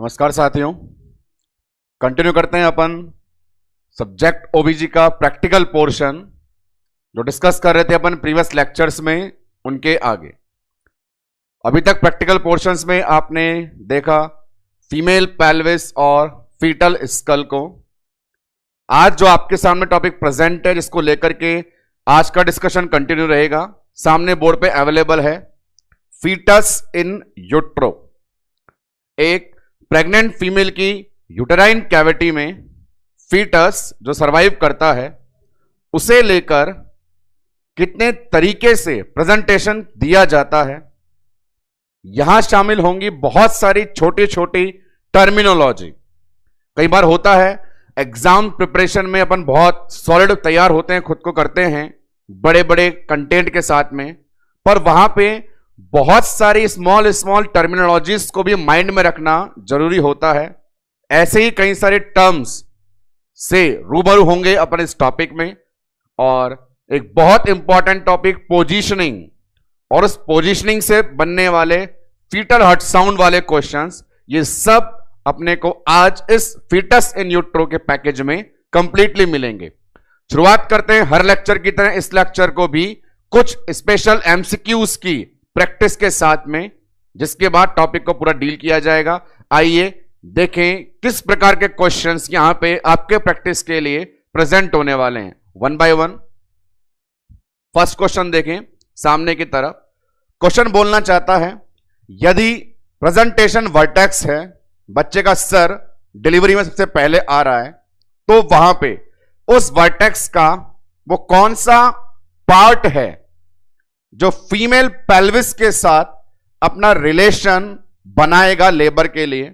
नमस्कार साथियों, कंटिन्यू करते हैं अपन सब्जेक्ट ओबीजी का प्रैक्टिकल पोर्शन जो डिस्कस कर रहे थे अपन प्रीवियस लेक्चर्स में, उनके आगे। अभी तक प्रैक्टिकल पोर्शंस में आपने देखा फीमेल पेल्विस और फीटल स्कल को। आज जो आपके सामने टॉपिक प्रेजेंट है, जिसको लेकर के आज का डिस्कशन कंटिन्यू रहेगा, सामने बोर्ड पे अवेलेबल है। फीटस इन यूट्रो, एक प्रेग्नेंट फीमेल की यूटेराइन कैविटी में फीटस जो सरवाइव करता है, उसे लेकर कितने तरीके से प्रेजेंटेशन दिया जाता है। यहां शामिल होंगी बहुत सारी छोटी छोटी टर्मिनोलॉजी। कई बार होता है एग्जाम प्रिपरेशन में अपन बहुत सॉलिड तैयार होते हैं, खुद को करते हैं बड़े बड़े कंटेंट के साथ में, पर वहां पे बहुत सारी स्मॉल स्मॉल टर्मिनोलॉजीज को भी माइंड में रखना जरूरी होता है। ऐसे ही कई सारे टर्म्स से रूबरू होंगे अपन इस टॉपिक में। और एक बहुत इंपॉर्टेंट टॉपिक पोजीशनिंग, और उस पोजीशनिंग से बनने वाले फीटल हार्ट साउंड वाले क्वेश्चंस, ये सब अपने को आज इस फीटस इन यूट्रो के पैकेज में कंप्लीटली मिलेंगे। शुरुआत करते हैं हर लेक्चर की तरह इस लेक्चर को भी कुछ स्पेशल एमसीक्यूज की प्रैक्टिस के साथ में, जिसके बाद टॉपिक को पूरा डील किया जाएगा। आइए देखें किस प्रकार के क्वेश्चंस यहां पे आपके प्रैक्टिस के लिए प्रेजेंट होने वाले हैं, one by one. First question देखें सामने की तरफ। क्वेश्चन बोलना चाहता है, यदि प्रेजेंटेशन वर्टेक्स है, बच्चे का सर डिलीवरी में सबसे पहले आ रहा है, तो वहां पे उस वर्टेक्स का वो कौन सा पार्ट है जो फीमेल पेल्विस के साथ अपना रिलेशन बनाएगा लेबर के लिए।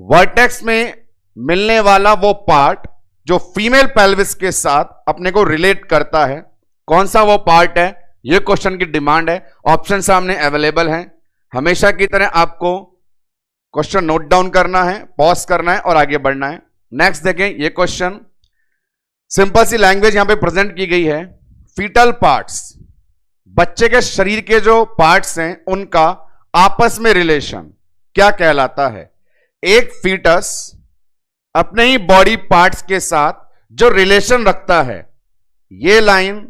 वर्टेक्स में मिलने वाला वो पार्ट जो फीमेल पेल्विस के साथ अपने को रिलेट करता है, कौन सा वो पार्ट है, ये क्वेश्चन की डिमांड है। ऑप्शन सामने अवेलेबल हैं। हमेशा की तरह आपको क्वेश्चन नोट डाउन करना है, पॉज करना है और आगे बढ़ना है। नेक्स्ट देखें, ये क्वेश्चन सिंपल सी लैंग्वेज यहां पे प्रेजेंट की गई है। फीटल पार्ट्स, बच्चे के शरीर के जो पार्ट्स हैं उनका आपस में रिलेशन क्या कहलाता है। एक फीटस अपने ही बॉडी पार्ट्स के साथ जो रिलेशन रखता है, यह लाइन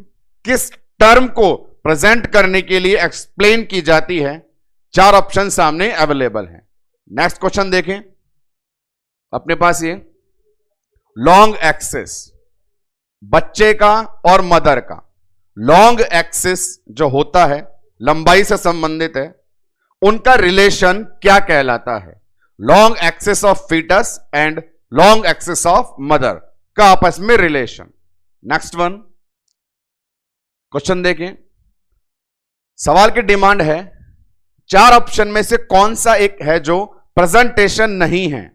किस टर्म को प्रेजेंट करने के लिए एक्सप्लेन की जाती है। चार ऑप्शन सामने अवेलेबल हैं। नेक्स्ट क्वेश्चन देखें, अपने पास ये लॉन्ग एक्सिस, बच्चे का और मदर का लॉन्ग एक्सिस जो होता है, लंबाई से संबंधित है, उनका रिलेशन क्या कहलाता है। Long axis of foetus and long axis of mother का आपस में रिलेशन। नेक्स्ट वन क्वेश्चन देखें, सवाल की डिमांड है, चार ऑप्शन में से कौन सा एक है जो प्रेजेंटेशन नहीं है,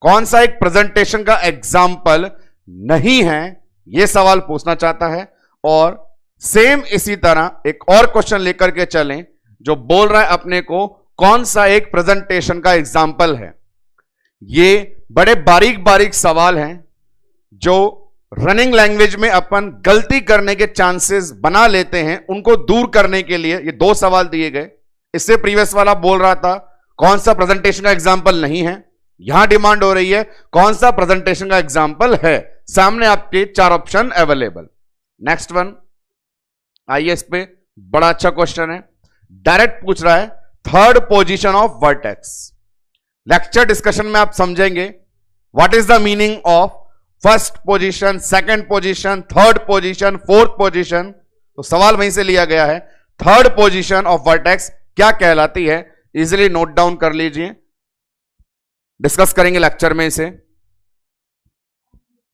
कौन सा एक प्रेजेंटेशन का एग्जाम्पल नहीं है, यह सवाल पूछना चाहता है। और सेम इसी तरह एक और क्वेश्चन लेकर के चलें जो बोल रहा है अपने को कौन सा एक प्रेजेंटेशन का एग्जाम्पल है। ये बड़े बारीक बारीक सवाल हैं जो रनिंग लैंग्वेज में अपन गलती करने के चांसेस बना लेते हैं, उनको दूर करने के लिए ये दो सवाल दिए गए। इससे प्रीवियस वाला बोल रहा था कौन सा प्रेजेंटेशन का एग्जाम्पल नहीं है, यहां डिमांड हो रही है कौन सा प्रेजेंटेशन का एग्जाम्पल है। सामने आपके चार ऑप्शन अवेलेबल। नेक्स्ट वन, आइए इस पे बड़ा अच्छा क्वेश्चन है, डायरेक्ट पूछ रहा है third position of vertex. Lecture discussion में आप समझेंगे what is the meaning of first position, second position, third position, fourth position. तो सवाल वहीं से लिया गया है, थर्ड पोजीशन ऑफ वर्टेक्स क्या कहलाती है। इजीली नोट डाउन कर लीजिए, डिस्कस करेंगे लेक्चर में इसे।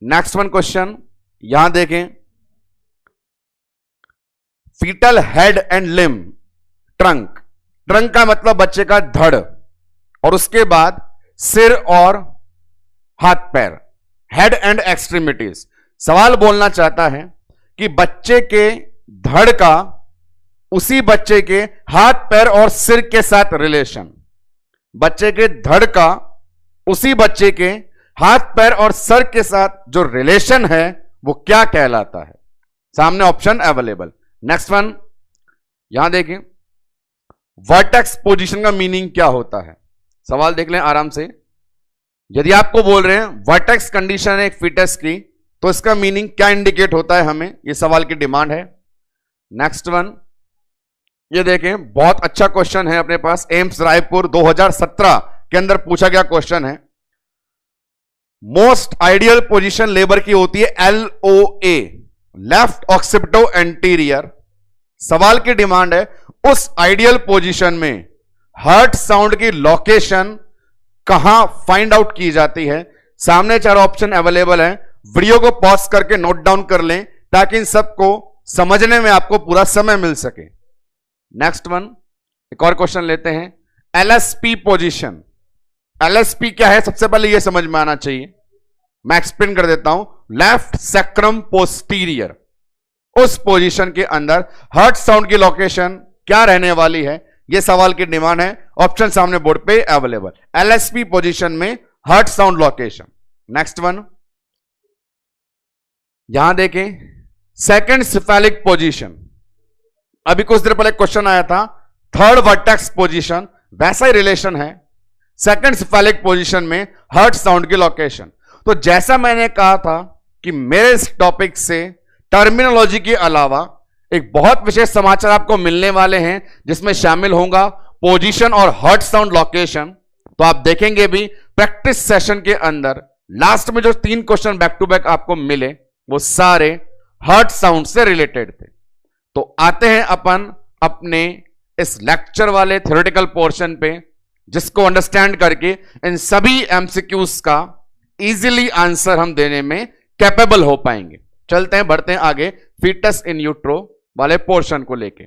नेक्स्ट वन क्वेश्चन यहां देखें, foetal head and limb, trunk, trunk का मतलब बच्चे का धड़, और उसके बाद सिर और हाथ पैर, हेड एंड एक्सट्रीमिटीज। सवाल बोलना चाहता है कि बच्चे के धड़ का उसी बच्चे के हाथ पैर और सिर के साथ रिलेशन, बच्चे के धड़ का उसी बच्चे के हाथ पैर और सर के साथ जो रिलेशन है वो क्या कहलाता है। सामने ऑप्शन अवेलेबल। नेक्स्ट वन यहां देखें, वर्टेक्स पोजीशन का मीनिंग क्या होता है। सवाल देख लें आराम से। यदि आपको बोल रहे हैं वर्टेक्स कंडीशन है एक फीटस की, तो इसका मीनिंग क्या इंडिकेट होता है हमें, ये सवाल की डिमांड है। नेक्स्ट वन, ये देखें, बहुत अच्छा क्वेश्चन है अपने पास, एम्स रायपुर 2017 के अंदर पूछा गया क्वेश्चन है। मोस्ट आइडियल पोजीशन लेबर की होती है LOA, लेफ्ट ऑक्सिपिटो एंटीरियर। सवाल की डिमांड है उस आइडियल पोजीशन में हार्ट साउंड की लोकेशन कहां फाइंड आउट की जाती है। सामने 4 ऑप्शन अवेलेबल हैं, वीडियो को पॉज करके नोट डाउन कर लें ताकि इन सबको समझने में आपको पूरा समय मिल सके। नेक्स्ट वन, एक और क्वेश्चन लेते हैं। LSP पोजीशन, LSP क्या है सबसे पहले यह समझ में आना चाहिए, मैं एक्सप्लेन कर देता हूं। लेफ्ट सैक्रम पोस्टीरियर, उस पोजीशन के अंदर हार्ट साउंड की लोकेशन क्या रहने वाली है, यह सवाल की डिमांड है। ऑप्शन सामने बोर्ड पे अवेलेबल, LSP पोजीशन में heart sound location. Next one, यहां देखें सेकंड सिफेलिक पोजीशन, अभी कुछ देर पहले क्वेश्चन आया था थर्ड वर्टेक्स पोजीशन, वैसा ही रिलेशन है सेकंड सिफेलिक पोजीशन में हार्ट साउंड की लोकेशन। तो जैसा मैंने कहा था कि मेरे इस टॉपिक से टर्मिनोलॉजी के अलावा एक बहुत विशेष समाचार आपको मिलने वाले हैं जिसमें शामिल होगा पोजीशन और हार्ट साउंड लोकेशन। तो आप देखेंगे भी प्रैक्टिस सेशन के अंदर लास्ट में जो 3 क्वेश्चन बैक टू बैक आपको मिले वो सारे हार्ट साउंड से रिलेटेड थे। तो आते हैं अपन अपने इस लेक्चर वाले थ्योरेटिकल पोर्शन पे, जिसको अंडरस्टैंड करके इन सभी एमसीक्यूज का इजीली आंसर हम देने में कैपेबल हो पाएंगे। चलते हैं, बढ़ते हैं आगे फीटस इन यूट्रो वाले पोर्शन को लेके।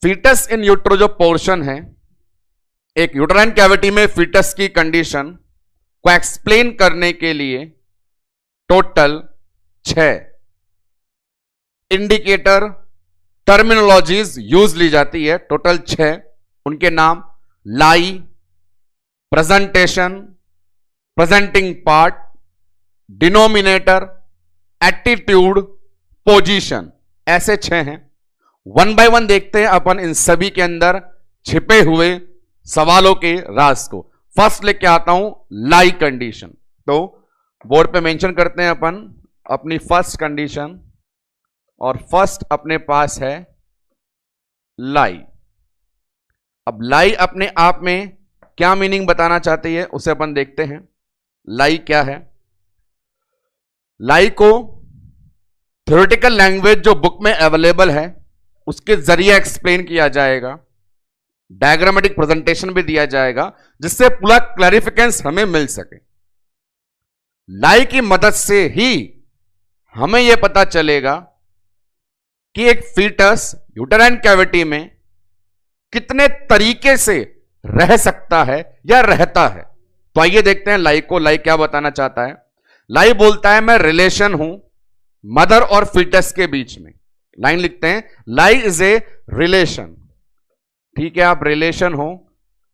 फीटस इन यूट्रो जो पोर्शन है, एक यूटेराइन कैविटी में फीटस की कंडीशन को एक्सप्लेन करने के लिए टोटल 6 इंडिकेटर टर्मिनोलॉजीज यूज ली जाती है। टोटल 6, उनके नाम lie, presentation, presenting part, denominator, attitude, position, ऐसे 6 हैं। 1 बाय 1 देखते हैं अपन इन सभी के अंदर छिपे हुए सवालों के राज को। फर्स्ट लेके आता हूं लाई कंडीशन, तो बोर्ड पे मेंशन करते हैं अपन अपनी फर्स्ट कंडीशन, और फर्स्ट अपने पास है लाई। अब लाई अपने आप में क्या मीनिंग बताना चाहती है उसे अपन देखते हैं। लाई क्या है? लाई को थ्योरेटिकल लैंग्वेज जो बुक में अवेलेबल है उसके जरिए एक्सप्लेन किया जाएगा, डायग्रामेटिक प्रेजेंटेशन भी दिया जाएगा जिससे पूरा क्लैरिफिकेशन हमें मिल सके। लाई की मदद से ही हमें यह पता चलेगा कि एक फीटस यूटेराइन कैविटी में कितने तरीके से रह सकता है या रहता है। तो आइए देखते हैं लाई को। लाई क्या बताना चाहता है? लाई बोलता है मैं रिलेशन हूं मदर और फीटस के बीच में। लाइन लिखते हैं, लाई इज ए रिलेशन। ठीक है, आप रिलेशन हो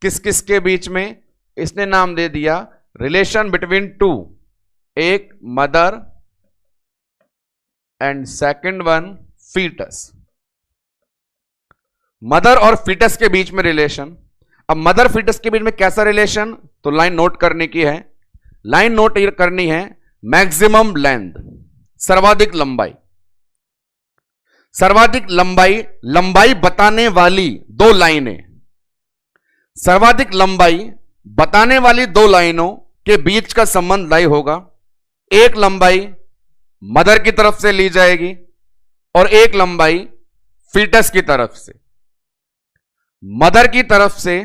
किस किस के बीच में? इसने नाम दे दिया रिलेशन बिटवीन 2, एक mother and second one foetus. Mother और फीटस के बीच में रिलेशन। अब मदर फीटस के बीच में कैसा रिलेशन, तो लाइन नोट करने की है। लाइन नोट करनी है मैक्सिमम लेंथ, सर्वाधिक लंबाई। सर्वाधिक लंबाई, लंबाई बताने वाली 2 लाइनें, सर्वाधिक लंबाई बताने वाली 2 लाइनों के बीच का संबंध लाई होगा। एक लंबाई मदर की तरफ से ली जाएगी और एक लंबाई फीटस की तरफ से। मदर की तरफ से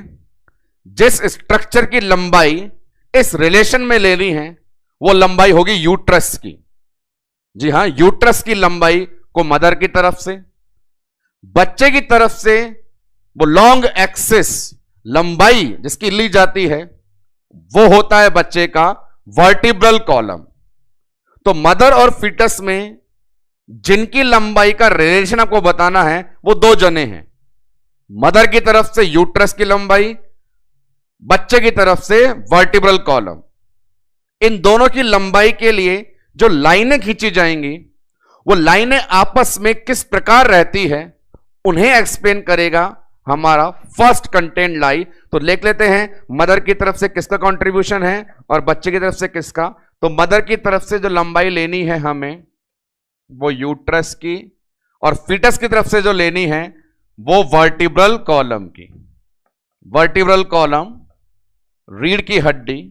जिस स्ट्रक्चर की लंबाई इस रिलेशन में लेनी है वो लंबाई होगी यूट्रस की। जी हां, यूट्रस की लंबाई को मदर की तरफ से, बच्चे की तरफ से वो लॉन्ग एक्सिस लंबाई जिसकी ली जाती है वो होता है बच्चे का वर्टिब्रल कॉलम। तो मदर और फीटस में जिनकी लंबाई का रिलेशन आपको बताना है वो 2 जने हैं। मदर की तरफ से यूट्रस की लंबाई, बच्चे की तरफ से वर्टिब्रल कॉलम। इन दोनों की लंबाई के लिए जो लाइनें खींची जाएंगी वो लाइनें आपस में किस प्रकार रहती है उन्हें एक्सप्लेन करेगा हमारा फर्स्ट कंटेंट लाई। तो लिख लेते हैं मदर की तरफ से किसका कंट्रीब्यूशन है और बच्चे की तरफ से किसका। तो मदर की तरफ से जो लंबाई लेनी है हमें वो यूट्रस की, और फीटस की तरफ से जो लेनी है वो वर्टिब्रल कॉलम की। वर्टिब्रल कॉलम, रीढ़ की हड्डी।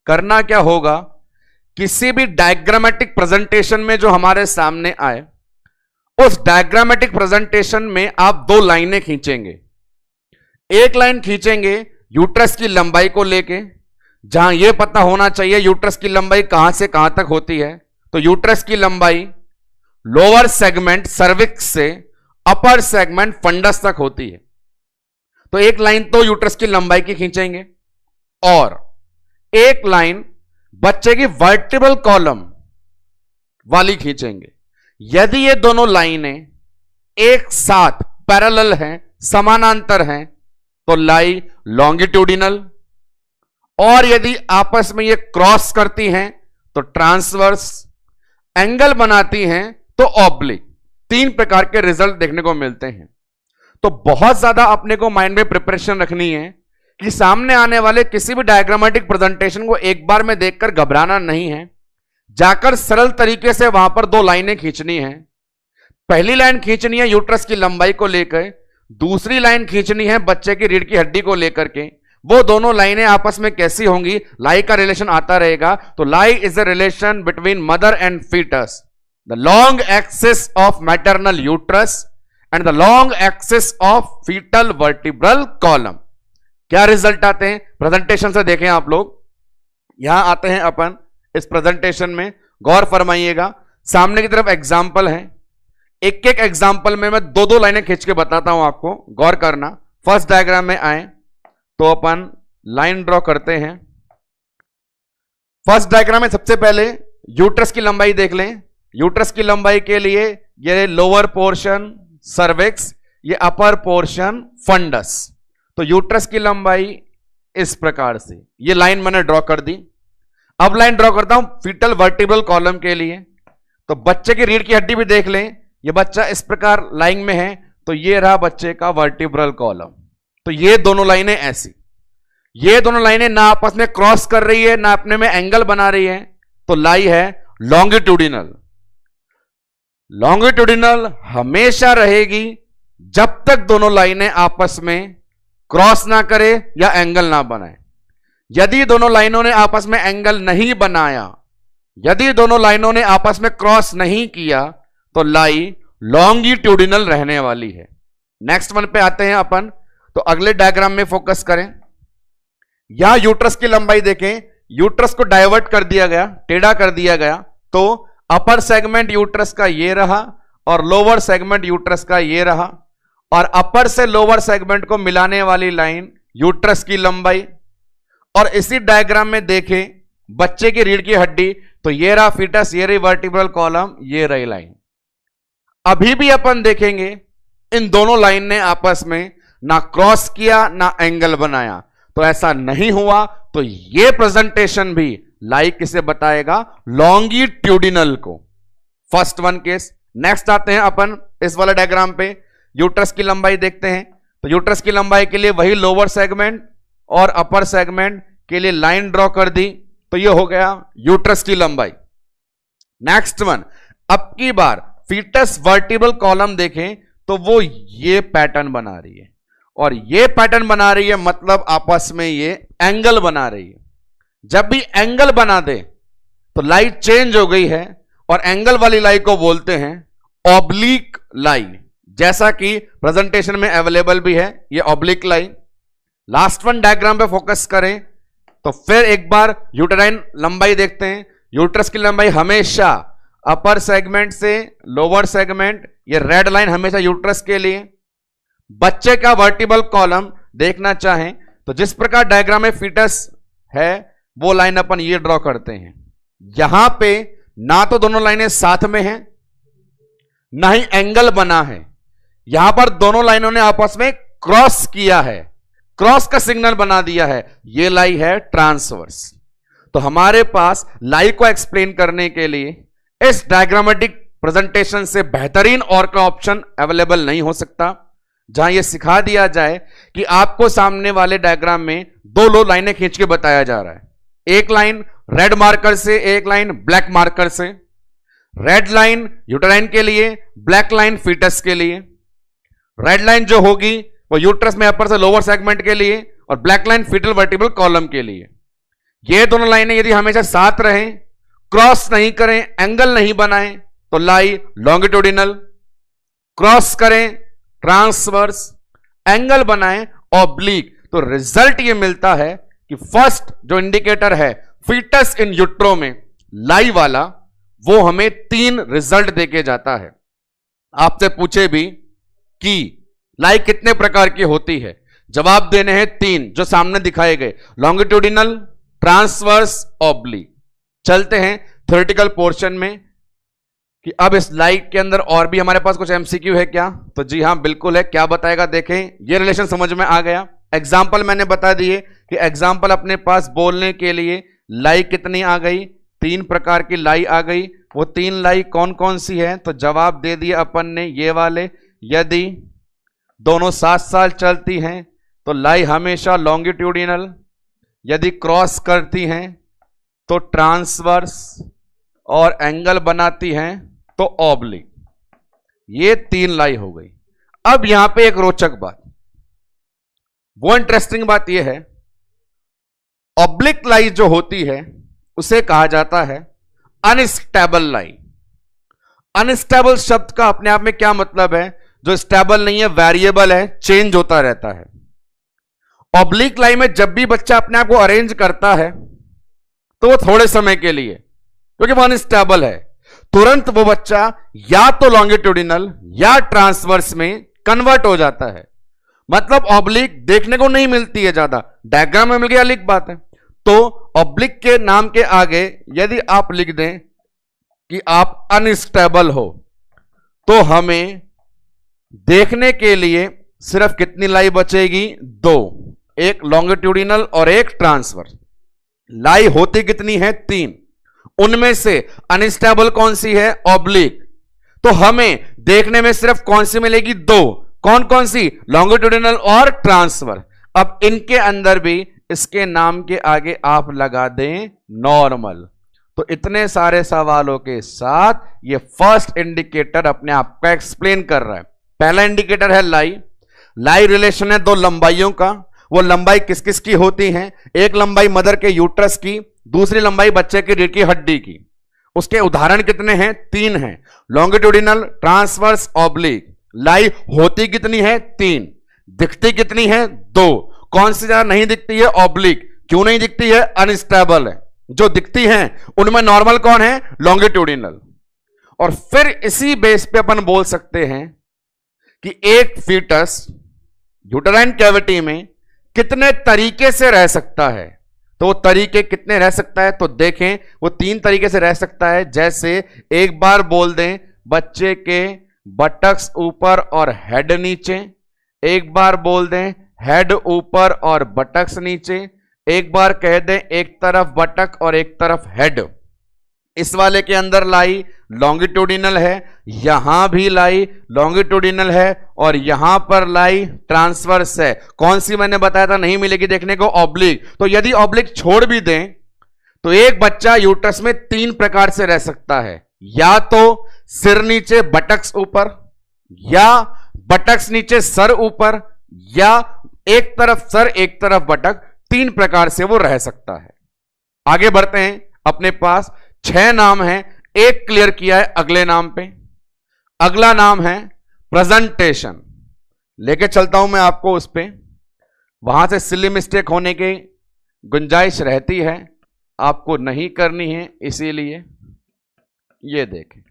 करना क्या होगा, किसी भी डायग्रामेटिक प्रेजेंटेशन में जो हमारे सामने आए उस डायग्रामेटिक प्रेजेंटेशन में आप दो लाइनें खींचेंगे। एक लाइन खींचेंगे यूट्रस की लंबाई को लेके, जहां यह पता होना चाहिए यूट्रस की लंबाई कहां से कहां तक होती है। तो यूट्रस की लंबाई लोअर सेगमेंट सर्विक्स से अपर सेगमेंट फंडस तक होती है। तो एक लाइन तो यूट्रस की लंबाई की खींचेंगे और एक लाइन बच्चे की वर्टिब्रल कॉलम वाली खींचेंगे। यदि ये दोनों लाइनें एक साथ पैरेलल हैं, समानांतर हैं, तो लाई लॉन्गिट्यूडिनल, और यदि आपस में ये क्रॉस करती हैं तो ट्रांसवर्स, एंगल बनाती हैं तो ऑब्लिक। तीन प्रकार के रिजल्ट देखने को मिलते हैं। तो बहुत ज्यादा अपने को माइंड में प्रिपरेशन रखनी है कि सामने आने वाले किसी भी डायग्रामेटिक प्रेजेंटेशन को एक बार में देखकर घबराना नहीं है, जाकर सरल तरीके से वहां पर दो लाइनें खींचनी है। पहली लाइन खींचनी है यूट्रस की लंबाई को लेकर, दूसरी लाइन खींचनी है बच्चे की रीढ़ की हड्डी को लेकर के। वो दोनों लाइनें आपस में कैसी होंगी, लाई का रिलेशन आता रहेगा। तो lie is a relation between mother and foetus, the long axis of maternal uterus and the long axis of foetal vertebral column. क्या रिजल्ट आते हैं प्रेजेंटेशन से देखें आप लोग। यहां आते हैं अपन इस प्रेजेंटेशन में, गौर फरमाइएगा। सामने की तरफ एग्जाम्पल है, एक एक एग्जाम्पल में मैं दो दो लाइनें खींच के बताता हूं आपको, गौर करना। फर्स्ट डायग्राम में आए तो अपन लाइन ड्रॉ करते हैं। फर्स्ट डायग्राम में सबसे पहले यूट्रस की लंबाई देख लें। यूट्रस की लंबाई के लिए ये लोअर पोर्शन सर्विक्स, ये अपर पोर्शन फंडस। तो यूट्रस की लंबाई इस प्रकार से, ये लाइन मैंने ड्रॉ कर दी। अब लाइन ड्रॉ करता हूं फीटल वर्टिब्रल कॉलम के लिए। तो बच्चे की रीढ़ की हड्डी भी देख लें, ये बच्चा इस प्रकार लाइन में है, तो ये रहा बच्चे का वर्टिब्रल कॉलम। तो ये दोनों लाइनें ऐसी, ये दोनों लाइनें ना आपस में क्रॉस कर रही है ना अपने में एंगल बना रही है, तो लाई है लॉन्गिट्यूडिनल। लॉन्गिट्यूडिनल हमेशा रहेगी जब तक दोनों लाइनें आपस में क्रॉस ना करे या एंगल ना बनाए। यदि दोनों लाइनों ने आपस में एंगल नहीं बनाया, यदि दोनों लाइनों ने आपस में क्रॉस नहीं किया, तो लाई लॉन्गिट्यूडिनल रहने वाली है। नेक्स्ट वन पे आते हैं अपन। तो अगले डायग्राम में फोकस करें। यहां यूट्रस की लंबाई देखें, यूट्रस को डाइवर्ट कर दिया गया, टेढ़ा कर दिया गया। तो अपर सेगमेंट यूट्रस का ये रहा और लोअर सेगमेंट यूट्रस का ये रहा, और अपर से लोअर सेगमेंट को मिलाने वाली लाइन यूट्रस की लंबाई। और इसी डायग्राम में देखें बच्चे की रीढ़ की हड्डी, तो ये रहा फीटस, ये रही वर्टिब्रल कॉलम, ये रही लाइन। अभी भी अपन देखेंगे इन दोनों लाइन ने आपस में ना क्रॉस किया ना एंगल बनाया। तो ऐसा नहीं हुआ, तो ये प्रेजेंटेशन भी लाई किसे बताएगा, लॉन्गिट्यूडिनल को। First one case. नेक्स्ट आते हैं अपन इस वाले डायग्राम पे, यूट्रस की लंबाई देखते हैं। तो यूट्रस की लंबाई के लिए वही लोअर सेगमेंट और अपर सेगमेंट के लिए लाइन ड्रॉ कर दी, तो ये हो गया यूट्रस की लंबाई। नेक्स्ट वन, अब की बार फीटस वर्टिब्रल कॉलम देखें तो वो ये पैटर्न बना रही है, और ये पैटर्न बना रही है मतलब आपस में ये एंगल बना रही है। जब भी एंगल बना दे तो लाइट चेंज हो गई है, और एंगल वाली लाई को बोलते हैं ऑब्लिक लाई, जैसा कि प्रेजेंटेशन में अवेलेबल भी है ये ऑब्लिक लाई। लास्ट वन डायग्राम पे फोकस करें तो फिर एक बार यूटेराइन लंबाई देखते हैं। यूट्रस की लंबाई हमेशा अपर सेगमेंट से लोअर सेगमेंट, ये रेड लाइन हमेशा यूट्रस के लिए। बच्चे का वर्टिब्रल कॉलम देखना चाहें तो जिस प्रकार डायग्राम में फीटस है वो लाइन अपन ये ड्रॉ करते हैं। यहां पे ना तो दोनों लाइनें साथ में हैं ना ही एंगल बना है, यहां पर दोनों लाइनों ने आपस में क्रॉस किया है, क्रॉस का सिग्नल बना दिया है। ये लाई है ट्रांसवर्स। तो हमारे पास लाई को एक्सप्लेन करने के लिए इस डायग्रामेटिक प्रेजेंटेशन से बेहतरीन और का ऑप्शन अवेलेबल नहीं हो सकता। जहां यह सिखा दिया जाए कि आपको सामने वाले डायग्राम में दो लाइनें खींच के बताया जा रहा है, एक लाइन रेड मार्कर से, एक लाइन ब्लैक मार्कर से। रेड लाइन यूटेराइन के लिए, ब्लैक लाइन फीटस के लिए। रेड लाइन जो होगी वो यूट्रस में अपर से लोअर सेगमेंट के लिए और black line foetal vertebral column के लिए। ये दोनों लाइनें यदि हमेशा साथ रहें, क्रॉस नहीं करें, एंगल नहीं बनाएं, तो लाई लॉन्गिट्यूडिनल, क्रॉस करें ट्रांसवर्स, एंगल बनाएं ऑब्लिक, तो रिजल्ट ये मिलता है कि फर्स्ट जो इंडिकेटर है फीटस इन यूट्रो में लाई वाला, वो हमें 3 रिजल्ट देके जाता है। आपसे पूछे भी कि लाई कितने प्रकार की होती है, जवाब देने हैं 3 जो सामने दिखाए गए, लॉन्गिट्यूडिनल, ट्रांसवर्स, ऑब्लिक। चलते हैं थ्योरेटिकल पोर्शन में कि अब इस लाइट के अंदर और भी हमारे पास कुछ एमसीक्यू है क्या, तो जी हां बिल्कुल है। क्या बताएगा देखें, ये रिलेशन समझ में आ गया। एग्जाम्पल मैंने बता दिए कि एग्जाम्पल अपने पास बोलने के लिए लाई कितनी आ गई, 3 प्रकार की लाई आ गई। वो 3 लाई कौन कौन सी है, तो जवाब दे दिया अपन ने ये वाले। यदि दोनों साथ साथ चलती हैं तो लाई हमेशा लॉन्गिट्यूडिनल, यदि क्रॉस करती हैं तो ट्रांसवर्स, और एंगल बनाती हैं तो ऑब्लिक। ये 3 लाई हो गई। अब यहां पे एक रोचक बात, वो इंटरेस्टिंग बात यह है, ऑब्लिक लाई जो होती है उसे कहा जाता है अनस्टेबल लाई। अनस्टेबल शब्द का अपने आप में क्या मतलब है, जो स्टेबल नहीं है, वेरिएबल है, चेंज होता रहता है। ऑब्लिक लाई में जब भी बच्चा अपने आप को अरेंज करता है तो वो थोड़े समय के लिए, क्योंकि वो अनस्टेबल है, तुरंत वो बच्चा या तो लॉन्गिट्यूडिनल या ट्रांसवर्स में कन्वर्ट हो जाता है। मतलब ऑब्लिक देखने को नहीं मिलती है ज्यादा, डायग्राम में मिल गया अलग बात है। तो ऑब्लिक के नाम के आगे यदि आप लिख दें कि आप अनस्टेबल हो, तो हमें देखने के लिए सिर्फ कितनी लाई बचेगी, 2, एक लॉन्गिट्यूडिनल और एक ट्रांसवर्स। लाई होती कितनी है, 3, उनमें से अनस्टेबल कौन सी है, ऑब्लिक। तो हमें देखने में सिर्फ कौन सी मिलेगी, 2, कौन कौन सी, लॉन्गिट्यूडिनल और ट्रांसवर्स। अब इनके अंदर भी इसके नाम के आगे आप लगा दें नॉर्मल। तो इतने सारे सवालों के साथ ये फर्स्ट इंडिकेटर अपने आप को एक्सप्लेन कर रहा है। पहला इंडिकेटर है लाई। लाई रिलेशन है 2 लंबाइयों का। वो लंबाई किस किस की होती है, एक लंबाई मदर के यूट्रस की, दूसरी लंबाई बच्चे की रीढ़ की हड्डी की। उसके उदाहरण कितने हैं, 3 हैं, लॉन्गिट्यूडिनल, ट्रांसवर्स, ऑब्लिक। लाई होती कितनी है, 3, दिखती कितनी है, 2। कौन सी ज्यादा नहीं दिखती है, ऑब्लिक। क्यों नहीं दिखती है, अनस्टेबल है। जो दिखती हैं उनमें नॉर्मल कौन है, लॉन्गिट्यूडिनल। और फिर इसी बेस पे अपन बोल सकते हैं कि एक फीटस यूटेराइन कैविटी में कितने तरीके से रह सकता है। तो वो तरीके कितने रह सकता है, तो देखें वो 3 तरीके से रह सकता है। जैसे एक बार बोल दें बच्चे के बटक्स ऊपर और हेड नीचे, एक बार बोल दें हेड ऊपर और बटक्स नीचे, एक बार कह दें एक तरफ बटक और एक तरफ हेड। इस वाले के अंदर लाई लॉन्गिट्यूडिनल है, यहां भी लाई लॉन्गिट्यूडिनल है, और यहां पर लाई ट्रांसवर्स है। कौन सी मैंने बताया था नहीं मिलेगी देखने को, ऑब्लिक। तो यदि ऑब्लिक छोड़ भी दें तो एक बच्चा यूट्रस में 3 प्रकार से रह सकता है, या तो सिर नीचे बटक्स ऊपर, या बटक्स नीचे सर ऊपर, या एक तरफ सर एक तरफ बटक। 3 प्रकार से वो रह सकता है। आगे बढ़ते हैं, अपने पास 6 नाम हैं, एक क्लियर किया है अगले नाम पे। अगला नाम है प्रेजेंटेशन। लेके चलता हूं मैं आपको उस पे, वहां से सिली मिस्टेक होने की गुंजाइश रहती है, आपको नहीं करनी है। इसीलिए ये देखें,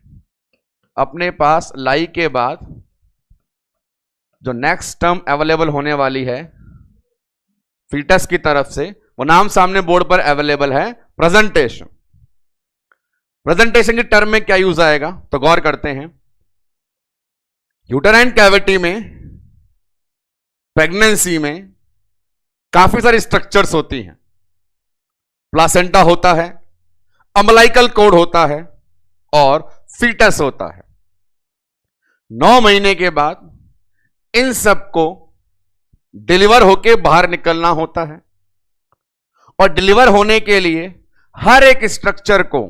अपने पास लाई के बाद जो नेक्स्ट टर्म अवेलेबल होने वाली है फीटस की तरफ से, वो नाम सामने बोर्ड पर अवेलेबल है, प्रेजेंटेशन। प्रेजेंटेशन की टर्म में क्या यूज आएगा, तो गौर करते हैं। यूटेराइन कैविटी में, प्रेगनेंसी में काफी सारी स्ट्रक्चर्स होती हैं। प्लासेंटा होता है, अम्बिलिकल कॉर्ड होता है, और फीटस होता है। 9 महीने के बाद इन सबको डिलीवर होके बाहर निकलना होता है, और डिलीवर होने के लिए हर एक स्ट्रक्चर को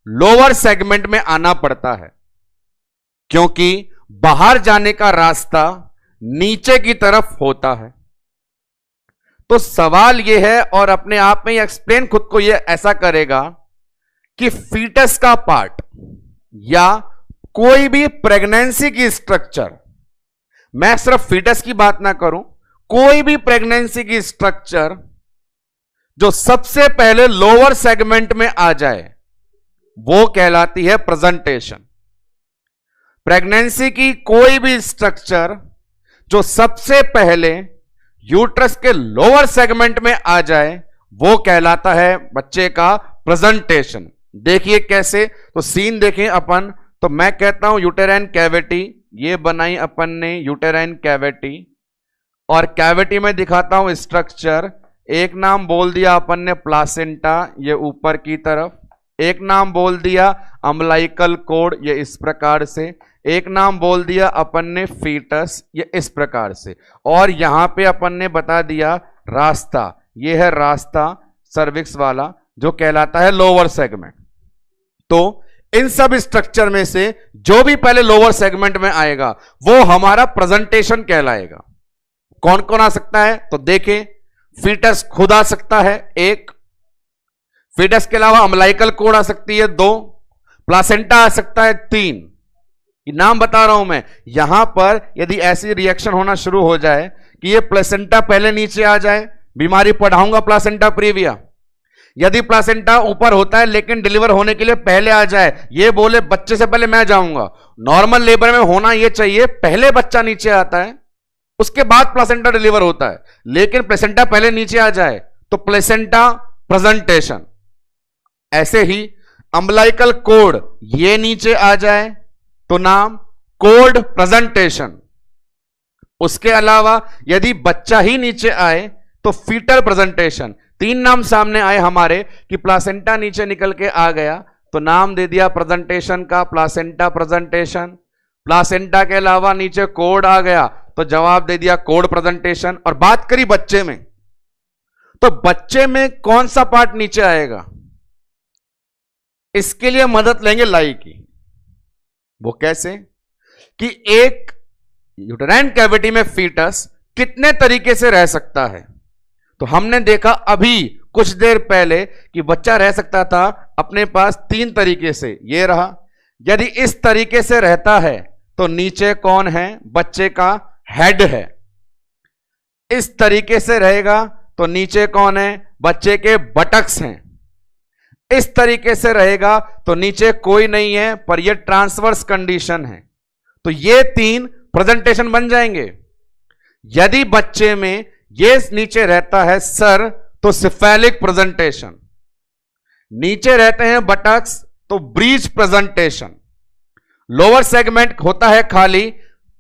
लोअर सेगमेंट में आना पड़ता है, क्योंकि बाहर जाने का रास्ता नीचे की तरफ होता है। तो सवाल यह है, और अपने आप में एक्सप्लेन खुद को यह ऐसा करेगा कि फीटस का पार्ट या कोई भी प्रेगनेंसी की स्ट्रक्चर, मैं सिर्फ फीटस की बात ना करूं, कोई भी प्रेगनेंसी की स्ट्रक्चर जो सबसे पहले लोअर सेगमेंट में आ जाए वो कहलाती है प्रेजेंटेशन। प्रेगनेंसी की कोई भी स्ट्रक्चर जो सबसे पहले यूट्रस के लोअर सेगमेंट में आ जाए वो कहलाता है बच्चे का प्रेजेंटेशन। देखिए कैसे, तो सीन देखें अपन, तो मैं कहता हूं यूटेराइन कैविटी, ये बनाई अपन ने यूटेराइन कैविटी, और कैविटी में दिखाता हूं स्ट्रक्चर। एक नाम बोल दिया अपन ने प्लासेंटा, ये ऊपर की तरफ, एक नाम बोल दिया अम्बिलिकल कॉर्ड, ये इस प्रकार से, एक नाम बोल दिया अपन ने फीटस, ये इस प्रकार से, और यहां पे अपन ने बता दिया रास्ता, ये है रास्ता सर्विक्स वाला जो कहलाता है लोअर सेगमेंट। तो इन सब स्ट्रक्चर में से जो भी पहले लोअर सेगमेंट में आएगा वो हमारा प्रेजेंटेशन कहलाएगा। कौन कौन आ सकता है, तो देखें, फीटस खुद आ सकता है एक, फीटस के अलावा अम्बिलिकल कॉर्ड आ सकती है 2, प्लासेंटा आ सकता है 3। ये नाम बता रहा हूं मैं, यहां पर यदि ऐसी रिएक्शन होना शुरू हो जाए कि ये प्लेसेंटा पहले नीचे आ जाए, बीमारी पढ़ाऊंगा प्लासेंटा प्रीविया। यदि प्लासेंटा ऊपर होता है लेकिन डिलीवर होने के लिए पहले आ जाए, ये बोले बच्चे से पहले मैं जाऊंगा, नॉर्मल लेबर में होना यह चाहिए पहले बच्चा नीचे आता है उसके बाद प्लेसेंटा डिलीवर होता है, लेकिन प्लेसेंटा पहले नीचे आ जाए तो प्लेसेंटा प्रेजेंटेशन। ऐसे ही अम्बिलिकल कॉर्ड ये नीचे आ जाए तो नाम कॉर्ड प्रेजेंटेशन। उसके अलावा यदि बच्चा ही नीचे आए तो फीटल प्रेजेंटेशन। 3 नाम सामने आए हमारे कि प्लासेंटा नीचे निकल के आ गया तो नाम दे दिया प्रेजेंटेशन का प्लासेंटा प्रेजेंटेशन। प्लासेंटा के अलावा नीचे कॉर्ड आ गया तो जवाब दे दिया कॉर्ड प्रेजेंटेशन। और बात करी बच्चे में, तो बच्चे में कौन सा पार्ट नीचे आएगा, इसके लिए मदद लेंगे लाई की। वो कैसे कि एक यूटेराइन कैविटी में फीटस कितने तरीके से रह सकता है। तो हमने देखा अभी कुछ देर पहले कि बच्चा रह सकता था अपने पास 3 तरीके से, ये रहा। यदि इस तरीके से रहता है तो नीचे कौन है, बच्चे का हेड है। इस तरीके से रहेगा तो नीचे कौन है, बच्चे के बटक्स हैं। इस तरीके से रहेगा तो नीचे कोई नहीं है पर यह ट्रांसवर्स कंडीशन है। तो ये 3 प्रेजेंटेशन बन जाएंगे। यदि बच्चे में ये नीचे रहता है सर तो सिफेलिक प्रेजेंटेशन, नीचे रहते हैं बटक्स तो ब्रीच प्रेजेंटेशन, लोअर सेगमेंट होता है खाली,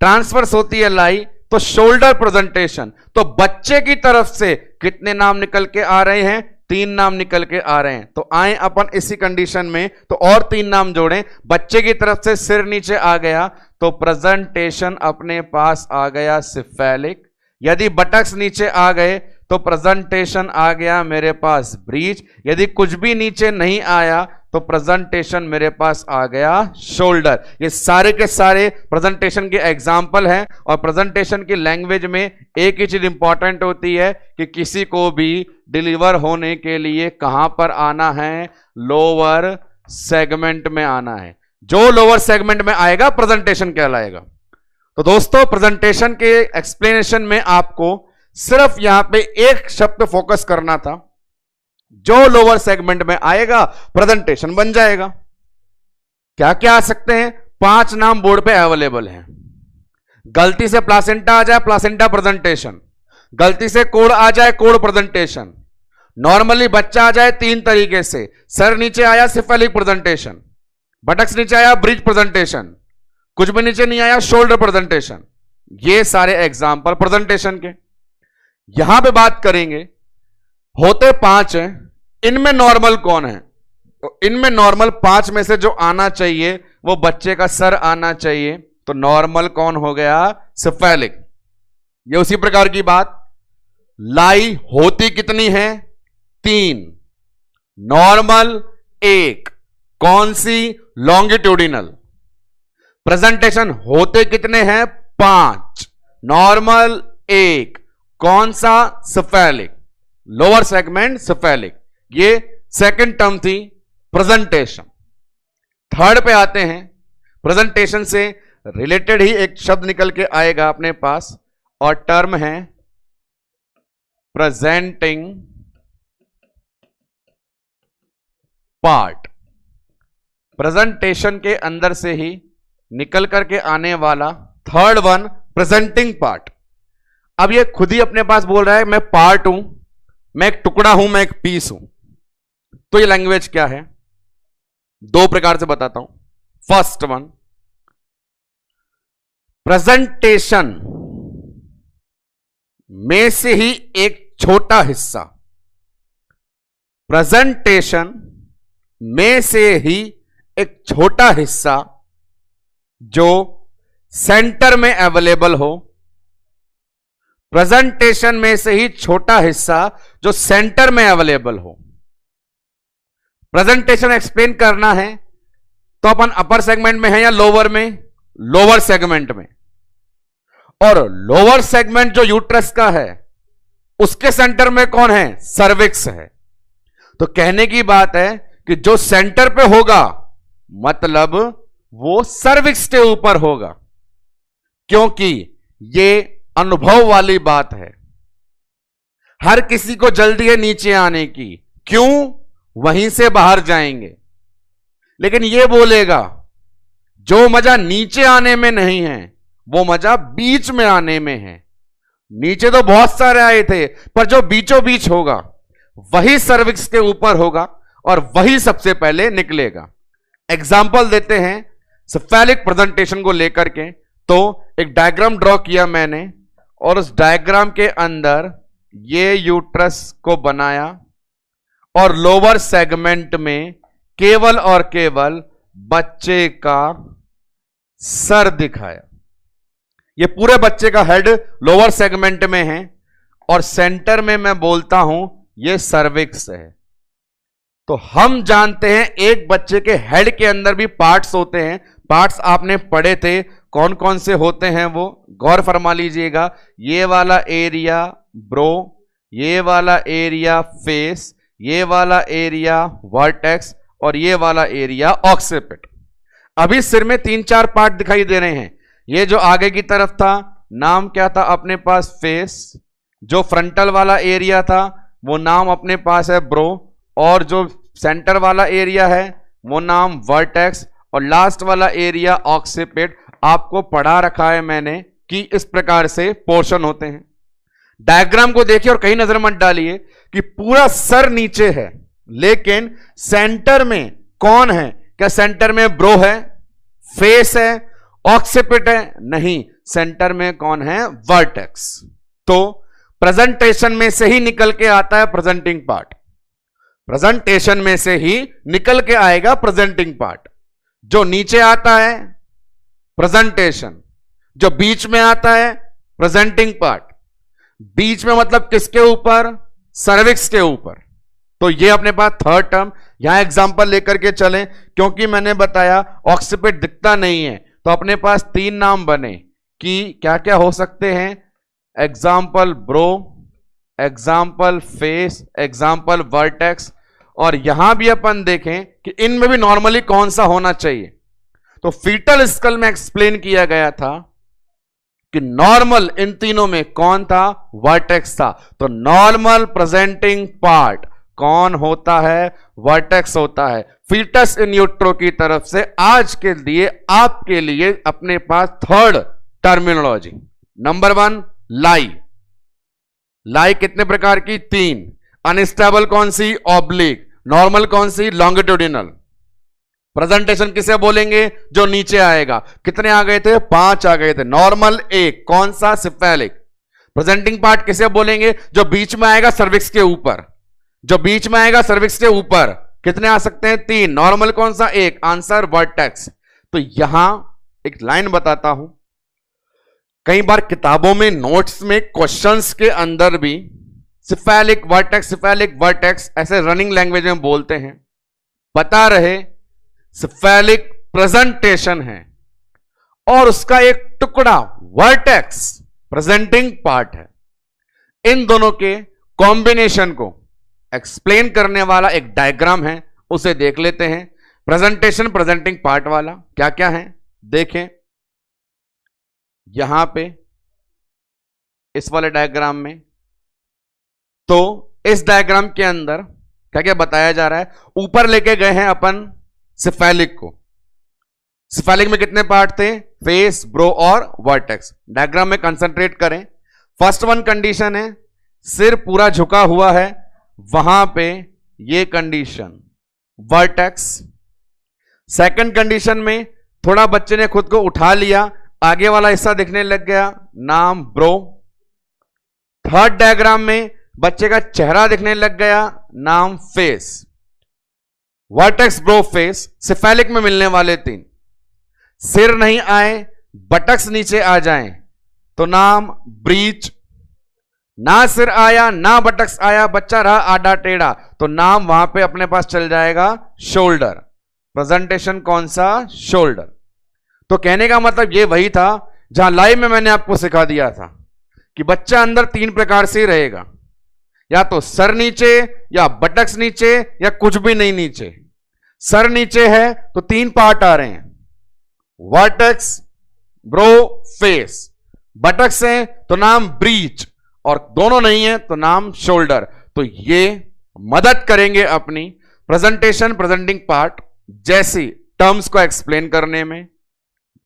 ट्रांसवर्स होती है लाई तो शोल्डर प्रेजेंटेशन। तो बच्चे की तरफ से कितने नाम निकल के आ रहे हैं, 3 नाम निकल के आ रहे हैं। तो आए अपन इसी कंडीशन में तो और 3 नाम जोड़ें। बच्चे की तरफ से सिर नीचे आ गया तो प्रेजेंटेशन अपने पास आ गया सिफेलिक। यदि बटक्स नीचे आ गए तो प्रेजेंटेशन आ गया मेरे पास ब्रीच। यदि कुछ भी नीचे नहीं आया तो प्रेजेंटेशन मेरे पास आ गया शोल्डर। ये सारे के सारे प्रेजेंटेशन के एग्जाम्पल हैं। और प्रेजेंटेशन की लैंग्वेज में एक ही चीज इंपॉर्टेंट होती है कि किसी को भी डिलीवर होने के लिए कहां पर आना है, लोअर सेगमेंट में आना है। जो लोअर सेगमेंट में आएगा प्रेजेंटेशन कहलाएगा। तो दोस्तों प्रेजेंटेशन के एक्सप्लेनेशन में आपको सिर्फ यहां पे एक शब्द फोकस करना था, जो लोअर सेगमेंट में आएगा प्रेजेंटेशन बन जाएगा। क्या क्या आ सकते हैं, 5 नाम बोर्ड पे अवेलेबल हैं। गलती से प्लासेंटा आ जाए प्लासेंटा प्रेजेंटेशन, गलती से कोड आ जाए कोड प्रेजेंटेशन, नॉर्मली बच्चा आ जाए 3 तरीके से, सर नीचे आया सिफेलिक प्रेजेंटेशन, बटक्स नीचे आया ब्रिज प्रेजेंटेशन, कुछ भी नीचे नहीं आया शोल्डर प्रेजेंटेशन। ये सारे एग्जाम्पल प्रेजेंटेशन के। यहां पे बात करेंगे, होते 5 हैं, इनमें नॉर्मल कौन है। तो इनमें नॉर्मल 5 में से जो आना चाहिए वो बच्चे का सर आना चाहिए, तो नॉर्मल कौन हो गया? सिफेलिक। ये उसी प्रकार की बात, लाई होती कितनी है? 3, नॉर्मल 1, कौन सी? लॉन्गिट्यूडिनल। प्रेजेंटेशन होते कितने हैं? 5, नॉर्मल 1, कौन सा? Cephalic, lower segment cephalic. ये सेकंड टर्म थी प्रेजेंटेशन। थर्ड पे आते हैं। प्रेजेंटेशन से रिलेटेड ही एक शब्द निकल के आएगा अपने पास और टर्म है प्रेजेंटिंग पार्ट। प्रेजेंटेशन के अंदर से ही निकल करके आने वाला थर्ड वन प्रेजेंटिंग पार्ट। अब ये खुद ही अपने पास बोल रहा है मैं पार्ट हूं, मैं एक टुकड़ा हूं, मैं एक पीस हूं। तो ये लैंग्वेज क्या है? 2 प्रकार से बताता हूं। फर्स्ट वन, प्रेजेंटेशन में से ही एक छोटा हिस्सा, प्रेजेंटेशन में से ही एक छोटा हिस्सा जो सेंटर में अवेलेबल हो, प्रेजेंटेशन में से ही छोटा हिस्सा जो सेंटर में अवेलेबल हो। प्रेजेंटेशन एक्सप्लेन करना है तो अपन अपर सेगमेंट में है या लोअर में? लोअर सेगमेंट में। और लोअर सेगमेंट जो यूट्रस का है उसके सेंटर में कौन है? सर्विक्स है। तो कहने की बात है कि जो सेंटर पे होगा मतलब वो सर्विक्स के ऊपर होगा, क्योंकि ये अनुभव वाली बात है। हर किसी को जल्दी है नीचे आने की, क्यों? वहीं से बाहर जाएंगे। लेकिन ये बोलेगा जो मजा नीचे आने में नहीं है वो मजा बीच में आने में है। नीचे तो बहुत सारे आए थे, पर जो बीचों बीच होगा वही सर्विक्स के ऊपर होगा और वही सबसे पहले निकलेगा। एग्जाम्पल देते हैं सिफेलिक प्रेजेंटेशन को लेकर के। तो एक डायग्राम ड्रॉ किया मैंने और उस डायग्राम के अंदर ये यूट्रस को बनाया और लोअर सेगमेंट में केवल और केवल बच्चे का सर दिखाया। ये पूरे बच्चे का हेड लोअर सेगमेंट में है और सेंटर में मैं बोलता हूं ये सर्विक्स है। तो हम जानते हैं एक बच्चे के हेड के अंदर भी पार्ट्स होते हैं। पार्ट्स आपने पढ़े थे, कौन कौन से होते हैं वो गौर फरमा लीजिएगा। ये वाला एरिया ब्रो, ये वाला एरिया फेस, ये वाला एरिया वर्टेक्स और ये वाला एरिया ऑक्सीपिट। अभी सिर में 3-4 पार्ट दिखाई दे रहे हैं। ये जो आगे की तरफ था नाम क्या था अपने पास? फेस। जो फ्रंटल वाला एरिया था वो नाम अपने पास है ब्रो, और जो सेंटर वाला एरिया है वो नाम वर्टेक्स, और लास्ट वाला एरिया ऑक्सीपिट। आपको पढ़ा रखा है मैंने कि इस प्रकार से पोर्शन होते हैं। डायग्राम को देखिए और कहीं नजर मत डालिए कि पूरा सर नीचे है, लेकिन सेंटर में कौन है? क्या सेंटर में ब्रो है, फेस है, ऑक्सीपिट है? नहीं, सेंटर में कौन है? वर्टेक्स। तो प्रेजेंटेशन में से ही निकल के आता है प्रेजेंटिंग पार्ट। प्रेजेंटेशन में से ही निकल के आएगा प्रेजेंटिंग पार्ट। जो नीचे आता है प्रेजेंटेशन, जो बीच में आता है प्रेजेंटिंग पार्ट। बीच में मतलब किसके ऊपर? सर्विक्स के ऊपर। तो ये अपने पास थर्ड टर्म। यहां एग्जांपल लेकर के चलें, क्योंकि मैंने बताया ऑक्सीपिट दिखता नहीं है, तो अपने पास 3 नाम बने कि क्या क्या हो सकते हैं। Example bro, example face, example vertex. और यहां भी अपन देखें कि इनमें भी नॉर्मली कौन सा होना चाहिए। तो फीटल स्कल में एक्सप्लेन किया गया था कि नॉर्मल इन तीनों में कौन था? वर्टेक्स था। तो नॉर्मल प्रेजेंटिंग पार्ट कौन होता है? वर्टेक्स होता है। फीटस इन यूट्रो की तरफ से आज के लिए आपके लिए अपने पास थर्ड टर्मिनोलॉजी। नंबर 1 लाई। लाई कितने प्रकार की? 3। अनस्टेबल कौन सी? ऑब्लिक। नॉर्मल कौन सी? लॉन्गिट्यूडिनल। प्रेजेंटेशन किसे बोलेंगे? जो नीचे आएगा। कितने आ गए थे? 5 आ गए थे। नॉर्मल 1, कौन सा? सिफेलिक। प्रेजेंटिंग पार्ट किसे बोलेंगे? जो बीच में आएगा सर्विक्स के ऊपर। जो बीच में आएगा सर्विक्स के ऊपर। कितने आ सकते हैं? 3। नॉर्मल कौन सा? 1। Answer vertex. तो यहां एक लाइन बताता हूं। कई बार किताबों में नोट्स में क्वेश्चंस के अंदर भी सिफेलिक वर्टेक्स ऐसे रनिंग लैंग्वेज में बोलते हैं। बता रहे सिफेलिक प्रेजेंटेशन है और उसका एक टुकड़ा वर्टेक्स प्रेजेंटिंग पार्ट है। इन दोनों के कॉम्बिनेशन को एक्सप्लेन करने वाला एक डायग्राम है, उसे देख लेते हैं। प्रेजेंटेशन प्रेजेंटिंग पार्ट वाला क्या क्या है देखें। यहां पे इस वाले डायग्राम में, तो इस डायग्राम के अंदर क्या क्या बताया जा रहा है। ऊपर लेके गए हैं अपन सिफेलिक को। सिफेलिक में कितने पार्ट थे? फेस, ब्रो और वर्टेक्स। डायग्राम में कंसंट्रेट करें। फर्स्ट वन कंडीशन है सिर पूरा झुका हुआ है, वहां पे ये कंडीशन वर्टेक्स। सेकंड कंडीशन में थोड़ा बच्चे ने खुद को उठा लिया, आगे वाला हिस्सा दिखने लग गया, नाम ब्रो। थर्ड डायग्राम में बच्चे का चेहरा दिखने लग गया, नाम face. Vertex, bro, face cephalic में मिलने वाले तीन। सिर नहीं आए, बटक्स नीचे आ जाएं तो नाम ब्रीच। ना सिर आया ना बटक्स आया, बच्चा रहा आड़ा टेढ़ा, तो नाम वहां पे अपने पास चल जाएगा शोल्डर। प्रेजेंटेशन कौन सा? शोल्डर। तो कहने का मतलब ये वही था जहां लाइव में मैंने आपको सिखा दिया था कि बच्चा अंदर तीन प्रकार से रहेगा, या तो सर नीचे, या बटक्स नीचे, या कुछ भी नहीं नीचे। सर नीचे है तो तीन पार्ट आ रहे हैं, वर्टेक्स, ब्रो, फेस। बटक्स है तो नाम ब्रीच, और दोनों नहीं है तो नाम शोल्डर। तो ये मदद करेंगे अपनी प्रेजेंटेशन प्रेजेंटिंग पार्ट जैसी टर्म्स को एक्सप्लेन करने में।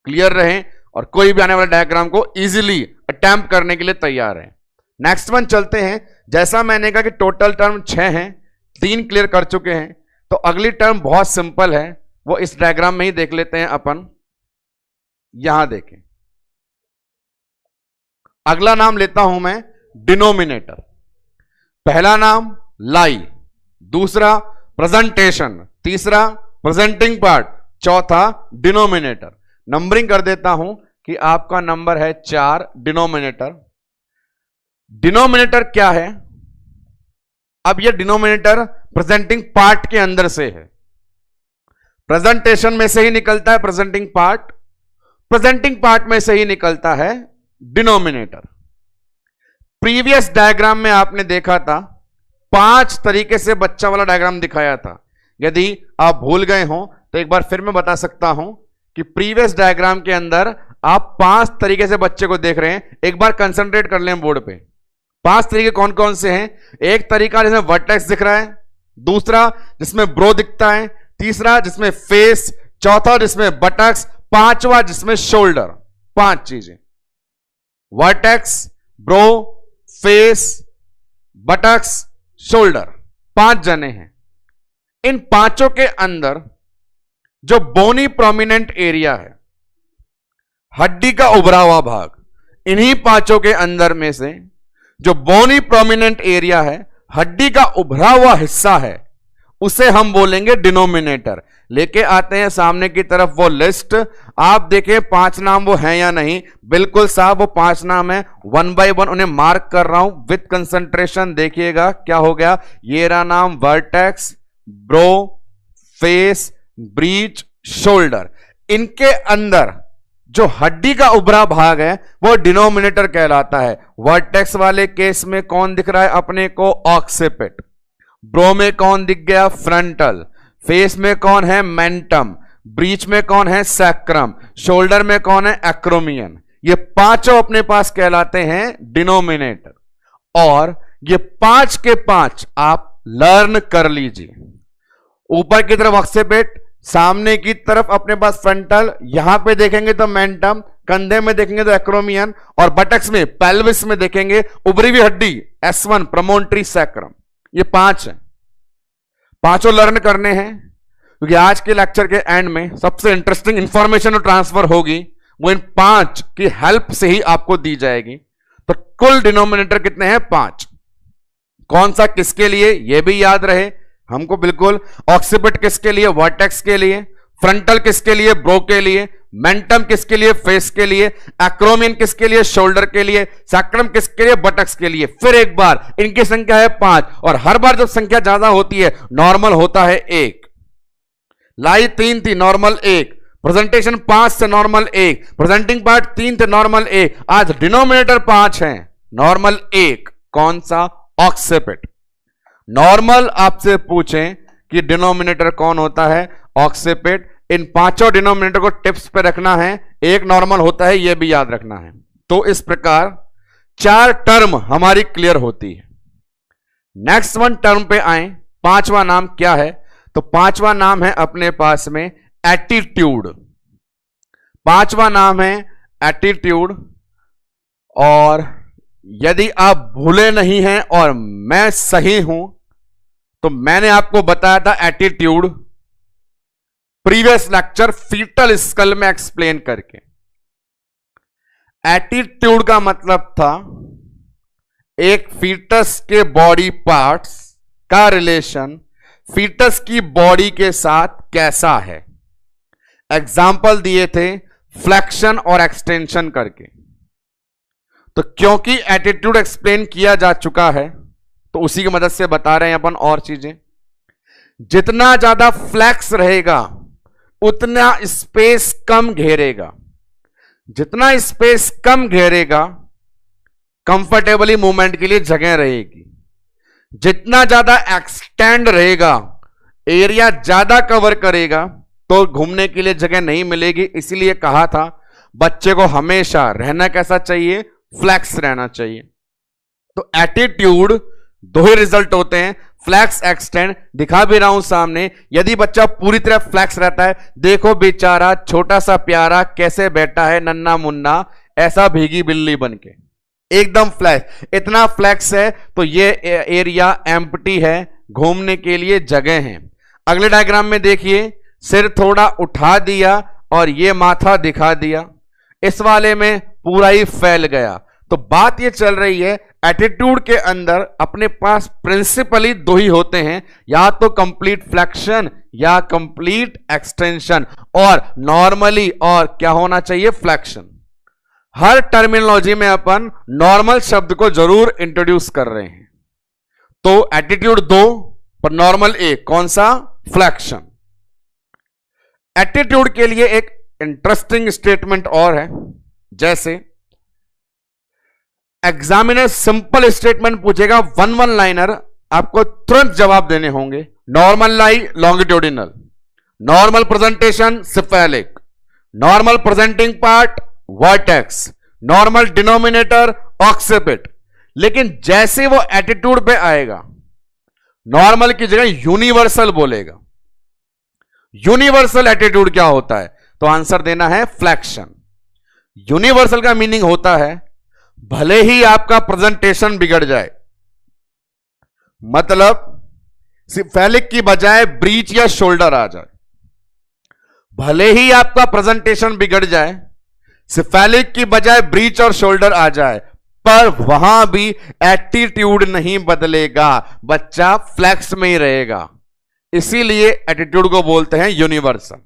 क्लियर रहें और कोई भी आने वाले डायग्राम को इजीली अटेम्प्ट करने के लिए तैयार है। नेक्स्ट वन चलते हैं। जैसा मैंने कहा कि टोटल टर्म 6 हैं, 3 क्लियर कर चुके हैं, तो अगली टर्म बहुत सिंपल है, वो इस डायग्राम में ही देख लेते हैं अपन। यहां देखें, अगला नाम लेता हूं मैं डिनोमिनेटर। पहला नाम लाई, दूसरा प्रेजेंटेशन, तीसरा प्रेजेंटिंग पार्ट, चौथा डिनोमिनेटर। नंबरिंग कर देता हूं कि आपका नंबर है 4 डिनोमिनेटर। डिनोमिनेटर क्या है? अब यह डिनोमिनेटर प्रेजेंटिंग पार्ट के अंदर से है। प्रेजेंटेशन में से ही निकलता है प्रेजेंटिंग पार्ट, प्रेजेंटिंग पार्ट में से ही निकलता है डिनोमिनेटर। प्रीवियस डायग्राम में आपने देखा था 5 तरीके से बच्चा वाला डायग्राम दिखाया था। यदि आप भूल गए हो तो एक बार फिर मैं बता सकता हूं कि प्रीवियस डायग्राम के अंदर आप 5 तरीके से बच्चे को देख रहे हैं। एक बार कंसंट्रेट कर लें बोर्ड पे। 5 तरीके कौन कौन से हैं? एक तरीका जिसमें वर्टेक्स दिख रहा है, दूसरा जिसमें ब्रो दिखता है, तीसरा जिसमें फेस, चौथा जिसमें बटक्स, पांचवा जिसमें शोल्डर। 5 चीजें, vertex, bro, face, buttocks, shoulder, 5 जने हैं। इन पांचों के अंदर जो बोनी प्रोमिनेंट एरिया है, हड्डी का उभरा हुआ भाग, इन्हीं पांचों के अंदर में से जो बोनी प्रोमिनेंट एरिया है, हड्डी का उभरा हुआ हिस्सा है, उसे हम बोलेंगे डिनोमिनेटर। लेके आते हैं सामने की तरफ वो लिस्ट। आप देखें 5 नाम वो हैं या नहीं। बिल्कुल साहब, वो 5 नाम है। 1 बाय 1 उन्हें मार्क कर रहा हूं विथ कंसंट्रेशन। देखिएगा क्या हो गया। ये रहा नाम vertex, bro, face, breach, shoulder. इनके अंदर जो हड्डी का उभरा भाग है वो डिनोमिनेटर कहलाता है। वर्टेक्स वाले केस में कौन दिख रहा है अपने को? ऑक्सिपिट। ब्रो में कौन दिख गया? फ्रंटल। फेस में कौन है? मेंटम। ब्रीच में कौन है? सैक्रम। शोल्डर में कौन है? एक्रोमियन। ये पांचों अपने पास कहलाते हैं डिनोमिनेटर। और ये 5 के 5 आप लर्न कर लीजिए। ऊपर की तरफ ऑक्सिपिट, सामने की तरफ अपने पास फ्रंटल, यहां पे देखेंगे तो मेंटम, कंधे में देखेंगे तो एक्रोमियन, और बटक्स में, पेल्विस में देखेंगे उभरी हुई हड्डी S1 प्रमोन्ट्री सैक्रम। ये 5 हैं। पांचों लर्न करने हैं, क्योंकि आज के लेक्चर के एंड में सबसे इंटरेस्टिंग इंफॉर्मेशन ट्रांसफर होगी, वो इन 5 की हेल्प से ही आपको दी जाएगी। तो कुल डिनोमिनेटर कितने हैं? 5। कौन सा किसके लिए, यह भी याद रहे हमको बिल्कुल। ऑक्सिपिट किसके लिए? वर्टेक्स के लिए। फ्रंटल किसके लिए? ब्रो के लिए। मेंटम किसके लिए? फेस के लिए। एक्रोमियन किसके लिए? शोल्डर के लिए। सैक्रम किसके लिए? बटक्स के लिए। फिर एक बार, इनकी संख्या है 5, और हर बार जब संख्या ज्यादा होती है नॉर्मल होता है 1। लाई 3 थी, नॉर्मल 1। प्रेजेंटेशन 5 से नॉर्मल 1। प्रेजेंटिंग पार्ट 3 थे, नॉर्मल 1। आज डिनोमिनेटर 5 है, नॉर्मल 1। कौन सा? ऑक्सीपिट। नॉर्मल आपसे पूछें कि डिनोमिनेटर कौन होता है? ऑक्सीपिट। इन पांचों डिनोमिनेटर को टिप्स पे रखना है, एक नॉर्मल होता है, यह भी याद रखना है। तो इस प्रकार 4 टर्म हमारी क्लियर होती है। नेक्स्ट वन टर्म पे आए, पांचवा नाम क्या है? तो पांचवा नाम है अपने पास में एटीट्यूड। पांचवा नाम है एटीट्यूड। और यदि आप भूले नहीं हैं और मैं सही हूं, तो मैंने आपको बताया था attitude previous lecture foetal skull में एक्सप्लेन करके। एटीट्यूड का मतलब था एक फीटस के बॉडी पार्ट्स का रिलेशन फीटस की बॉडी के साथ कैसा है। एग्जाम्पल दिए थे फ्लेक्शन और एक्सटेंशन करके। तो क्योंकि एटीट्यूड एक्सप्लेन किया जा चुका है, तो उसी की मदद से बता रहे हैं अपन और चीजें। जितना ज्यादा फ्लैक्स रहेगा उतना स्पेस कम घेरेगा। जितना स्पेस कम घेरेगा कंफर्टेबली मूवमेंट के लिए जगह रहेगी। जितना ज्यादा एक्सटेंड रहेगा, एरिया ज्यादा कवर करेगा, तो घूमने के लिए जगह नहीं मिलेगी। इसीलिए कहा था बच्चे को हमेशा रहना कैसा चाहिए? फ्लैक्स रहना चाहिए। तो एटीट्यूड दो ही रिजल्ट होते हैं, फ्लैक्स एक्सटेंड। दिखा भी रहा हूं सामने। यदि बच्चा पूरी तरह फ्लैक्स रहता है, देखो बेचारा छोटा सा प्यारा कैसे बैठा है, नन्ना मुन्ना, ऐसा भीगी बिल्ली बनके, एकदम फ्लैक्स। इतना फ्लैक्स है तो ये एरिया एम्प्टी है, घूमने के लिए जगह है। अगले डायग्राम में देखिए, सिर थोड़ा उठा दिया और ये माथा दिखा दिया। इस वाले में पूरा ही फैल गया। तो बात ये चल रही है, एटीट्यूड के अंदर अपने पास प्रिंसिपली दो ही होते हैं, या तो कंप्लीट फ्लेक्शन या कंप्लीट एक्सटेंशन, और नॉर्मली और क्या होना चाहिए? फ्लेक्शन। हर टर्मिनोलॉजी में अपन नॉर्मल शब्द को जरूर इंट्रोड्यूस कर रहे हैं। तो एटीट्यूड 2 पर नॉर्मल 1, कौन सा? फ्लेक्शन। एटीट्यूड के लिए एक इंटरेस्टिंग स्टेटमेंट और है, जैसे एग्जामिनर सिंपल स्टेटमेंट पूछेगा, 1 लाइनर, आपको तुरंत जवाब देने होंगे। Normal lie longitudinal, normal presentation cephalic, normal presenting part vertex, normal denominator occiput. लेकिन जैसे वो एटीट्यूड पे आएगा, नॉर्मल की जगह यूनिवर्सल बोलेगा। यूनिवर्सल एटीट्यूड क्या होता है? तो आंसर देना है फ्लेक्शन। यूनिवर्सल का मीनिंग होता है भले ही आपका प्रेजेंटेशन बिगड़ जाए, मतलब सिफेलिक की बजाय ब्रीच या शोल्डर आ जाए, भले ही आपका प्रेजेंटेशन बिगड़ जाए, सिफेलिक की बजाय ब्रीच और शोल्डर आ जाए, पर वहां भी एटीट्यूड नहीं बदलेगा, बच्चा फ्लेक्स में ही रहेगा। इसीलिए एटीट्यूड को बोलते हैं यूनिवर्सल।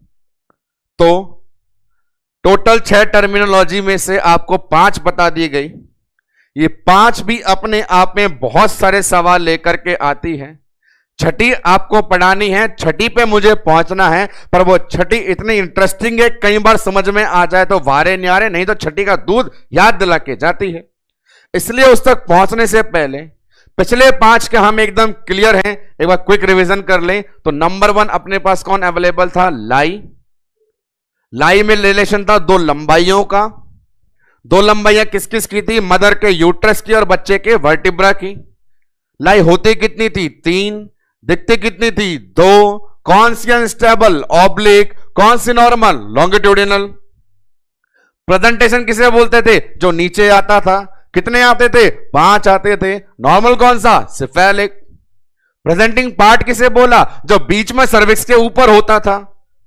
तो टोटल 6 टर्मिनोलॉजी में से आपको 5 बता दी गई। ये 5 भी अपने आप में बहुत सारे सवाल लेकर के आती है। छठी आपको पढ़ानी है, छठी पे मुझे पहुंचना है, पर वो छठी इतनी इंटरेस्टिंग है, कई बार समझ में आ जाए तो वारे न्यारे, नहीं तो छठी का दूध याद दिला के जाती है। इसलिए उस तक पहुंचने से पहले पिछले 5 के हम एकदम क्लियर हैं, एक बार क्विक रिवीजन कर लें। तो नंबर 1 अपने पास कौन अवेलेबल था? लाई। लाई में रिलेशन था 2 लंबाइयों का। 2 लंबाइयां किस किस की थी? मदर के यूट्रस की और बच्चे के वर्टिब्रा की। लाई होती कितनी थी? 3। दिखती कितनी थी? 2। कौन सी अनस्टेबल? ऑब्लिक। कौन सी नॉर्मल? लॉन्गिट्यूडिनल। प्रेजेंटेशन किसे बोलते थे? जो नीचे आता था। कितने आते थे? 5 आते थे। नॉर्मल कौन सा? सिफेलिक। प्रेजेंटिंग पार्ट किसे बोला? जो बीच में सर्विक्स के ऊपर होता था।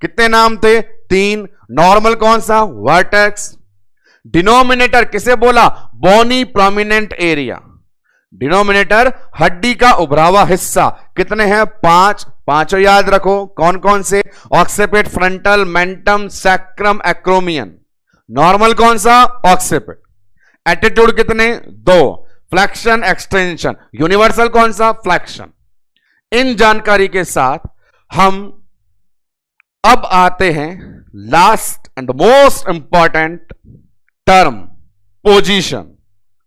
कितने नाम थे? 3। नॉर्मल कौन सा? वर्टेक्स। डिनोमिनेटर किसे बोला? बोनी प्रोमिनेंट एरिया। डिनोमिनेटर हड्डी का उभरा हुआ हिस्सा। कितने हैं? 5। पांचों याद रखो। कौन कौन से? Occiput, frontal, mentum, sacrum, acromion. Normal कौन सा? ऑक्सिपिट। एटीट्यूड कितने? 2। Flexion, extension. यूनिवर्सल कौन सा? फ्लेक्शन। इन जानकारी के साथ हम अब आते हैं last and most important term, position.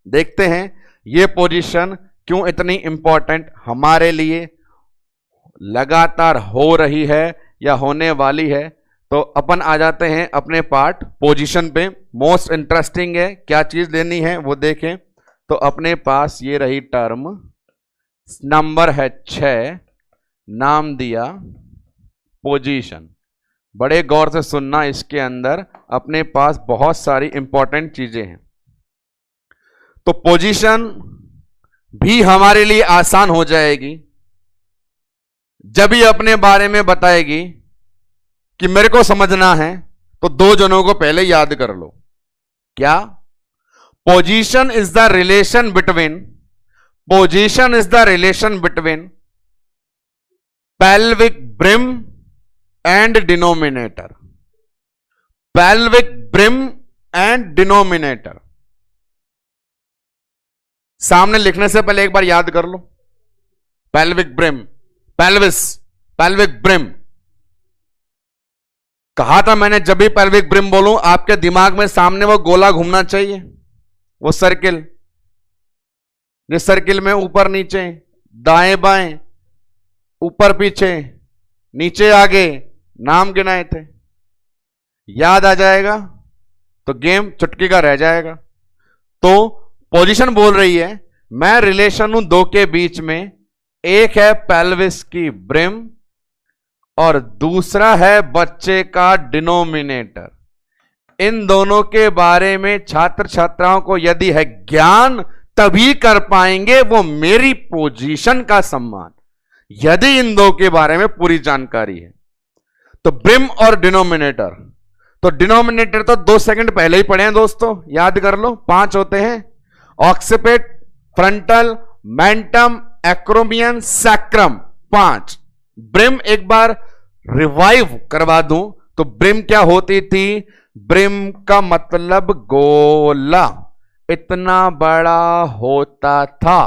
देखते हैं यह पोजीशन क्यों इतनी इंपॉर्टेंट हमारे लिए लगातार हो रही है या होने वाली है। तो अपन आ जाते हैं अपने पार्ट पोजीशन पे। मोस्ट इंटरेस्टिंग है, क्या चीज लेनी है वो देखें। तो अपने पास ये रही टर्म, नंबर है 6, नाम दिया पोजीशन। बड़े गौर से सुनना, इसके अंदर अपने पास बहुत सारी इंपॉर्टेंट चीजें हैं। तो पोजीशन भी हमारे लिए आसान हो जाएगी जब ही अपने बारे में बताएगी कि मेरे को समझना है। तो 2 जनों को पहले याद कर लो। क्या? Position is the relation between, position is the relation between pelvic brim and denominator. Pelvic brim and denominator. सामने लिखने से पहले एक बार याद कर लो। Pelvic brim, pelvis, pelvic brim. कहा था मैंने, जब भी पेल्विक ब्रिम बोलूं आपके दिमाग में सामने वो गोला घूमना चाहिए, वो सर्किल। जिस सर्किल में ऊपर नीचे, दाएं बाएं, ऊपर पीछे, नीचे आगे नाम गिनाए थे। याद आ जाएगा तो गेम चुटकी का रह जाएगा। तो पोजीशन बोल रही है मैं रिलेशन हूं 2 के बीच में। एक है पेल्विस की ब्रिम और दूसरा है बच्चे का डिनोमिनेटर। इन दोनों के बारे में छात्र छात्राओं को यदि है ज्ञान तभी कर पाएंगे वो मेरी पोजीशन का सम्मान, यदि इन 2 के बारे में पूरी जानकारी है। तो ब्रिम और डिनोमिनेटर, तो डिनोमिनेटर तो 2 सेकंड पहले ही पढ़े हैं दोस्तों, याद कर लो। 5 होते हैं, occiput, frontal, mentum, acromion, sacrum. 5। Brim एक बार रिवाइव करवा दूं तो ब्रिम क्या होती थी? ब्रिम का मतलब गोला, इतना बड़ा होता था।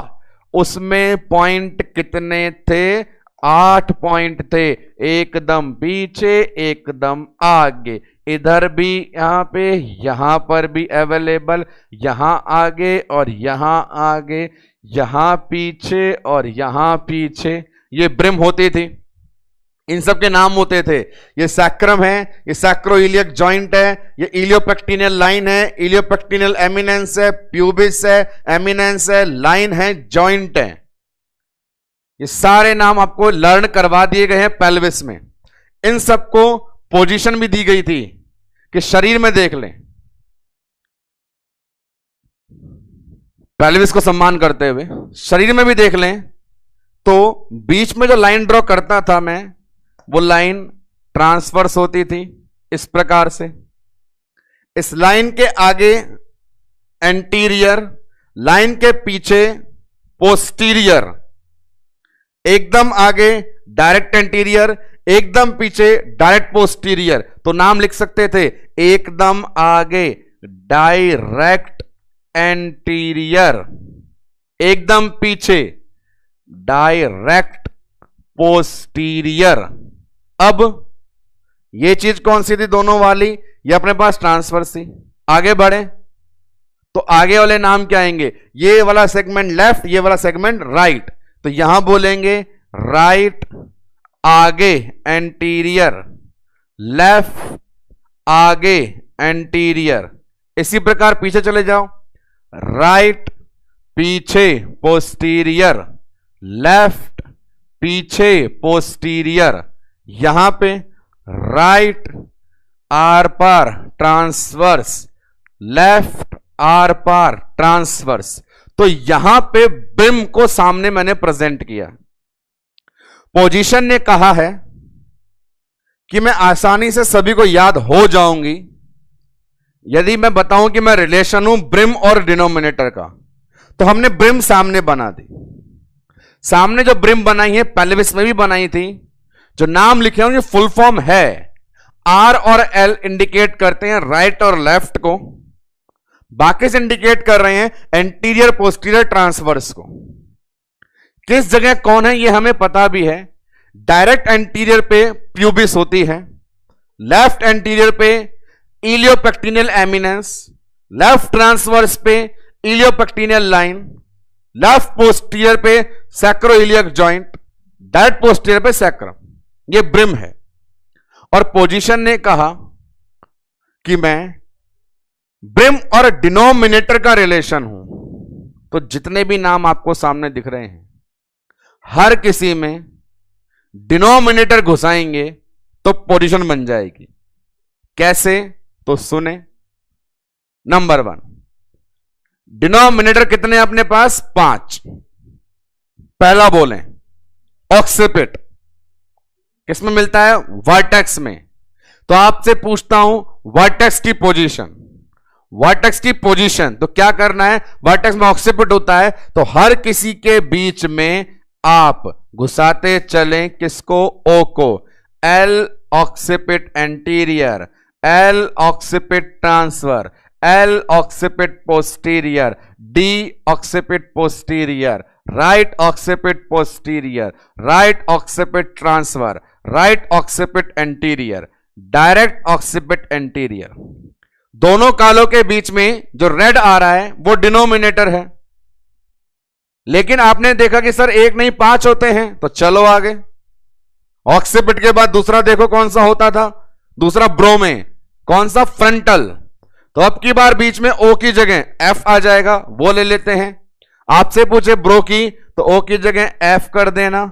उसमें पॉइंट कितने थे? 8 पॉइंट थे। एकदम पीछे, एकदम आगे, इधर भी, यहां पर भी अवेलेबल, यहां आगे और यहां आगे, यहां पीछे और यहां पीछे। ये ब्रिम होती थी। इन सब के नाम होते थे। ये सैक्रम है, ये सैक्रोइलियक जॉइंट है, ये इलियोपेक्टिनियल लाइन है, इलियोपेक्टिनियल एमिनेंस है, प्यूबिस है, एमिनेंस है, लाइन है, जॉइंट है। ये सारे नाम आपको लर्न करवा दिए गए हैं पेल्विस में। इन सबको पोजीशन भी दी गई थी कि शरीर में देख लें, पेल्विस को सम्मान करते हुए शरीर में भी देख लें। तो बीच में जो लाइन ड्रॉ करता था मैं, वो लाइन ट्रांसवर्स होती थी इस प्रकार से। इस लाइन के आगे एंटीरियर, लाइन के पीछे पोस्टीरियर, एकदम आगे डायरेक्ट एंटीरियर, एकदम पीछे डायरेक्ट पोस्टीरियर। तो नाम लिख सकते थे, एकदम आगे डायरेक्ट एंटीरियर, एकदम पीछे डायरेक्ट पोस्टीरियर। अब ये चीज कौन सी थी दोनों वाली? ये अपने पास ट्रांसवर्स थी। आगे बढ़े तो आगे वाले नाम क्या आएंगे? ये वाला सेगमेंट लेफ्ट, ये वाला सेगमेंट राइट। तो यहां बोलेंगे राइट आगे एंटीरियर, लेफ्ट आगे एंटीरियर। इसी प्रकार पीछे चले जाओ, राइट पीछे पोस्टीरियर, लेफ्ट पीछे पोस्टीरियर। यहां पे राइट आर पार ट्रांसवर्स, लेफ्ट आर पार ट्रांसवर्स। तो यहां पे ब्रिम को सामने मैंने प्रेजेंट किया। पोजीशन ने कहा है कि मैं आसानी से सभी को याद हो जाऊंगी यदि मैं बताऊं कि मैं रिलेशन हूं ब्रिम और डिनोमिनेटर का। तो हमने ब्रिम सामने बना दी। सामने जो ब्रिम बनाई है पेल्विस में भी बनाई थी, जो नाम लिखे होंगे फुल फॉर्म है, आर और एल इंडिकेट करते हैं राइट और लेफ्ट को, बाकी से इंडिकेट कर रहे हैं एंटीरियर पोस्टीरियर ट्रांसवर्स को। किस जगह कौन है ये हमें पता भी है। डायरेक्ट एंटीरियर पे प्यूबिस होती है, लेफ्ट एंटीरियर पे इलियोपेक्टिनियल एमिनेंस, लेफ्ट ट्रांसवर्स पे इलियोपेक्टिनियल लाइन, लेफ्ट पोस्टीरियर पे सैक्रोइलियक जॉइंट, डायरेक्ट पोस्टीरियर पे सैक्रम। ये ब्रिम है। और पोजीशन ने कहा कि मैं ब्रिम और डिनोमिनेटर का रिलेशन हूं, तो जितने भी नाम आपको सामने दिख रहे हैं हर किसी में डिनोमिनेटर घुसाएंगे तो पोजीशन बन जाएगी। कैसे? तो सुने। नंबर 1, डिनोमिनेटर कितने अपने पास? 5। पहला बोलें ऑक्सिपिट, किसमें मिलता है? वर्टेक्स में। तो आपसे पूछता हूं वर्टेक्स की पोजीशन, वर्टेक्स की पोजीशन तो क्या करना है? वर्टेक्स में ऑक्सिपिट होता है तो हर किसी के बीच में आप घुसाते चलें किसको? ओ को। L occiput anterior, L occiput transfer, L occiput posterior, D occiput posterior, right occiput posterior, right occiput transfer, right occiput anterior, direct occiput anterior. दोनों कालों के बीच में जो रेड आ रहा है वो डिनोमिनेटर है। लेकिन आपने देखा कि सर एक नहीं 5 होते हैं, तो चलो आगे। ऑक्सिपिट के बाद दूसरा देखो कौन सा होता था? दूसरा ब्रोमे। कौन सा? फ्रंटल। तो अब की बार बीच में ओ की जगह एफ आ जाएगा, वो ले लेते हैं। आपसे पूछे ब्रो की तो ओ की जगह एफ कर देना,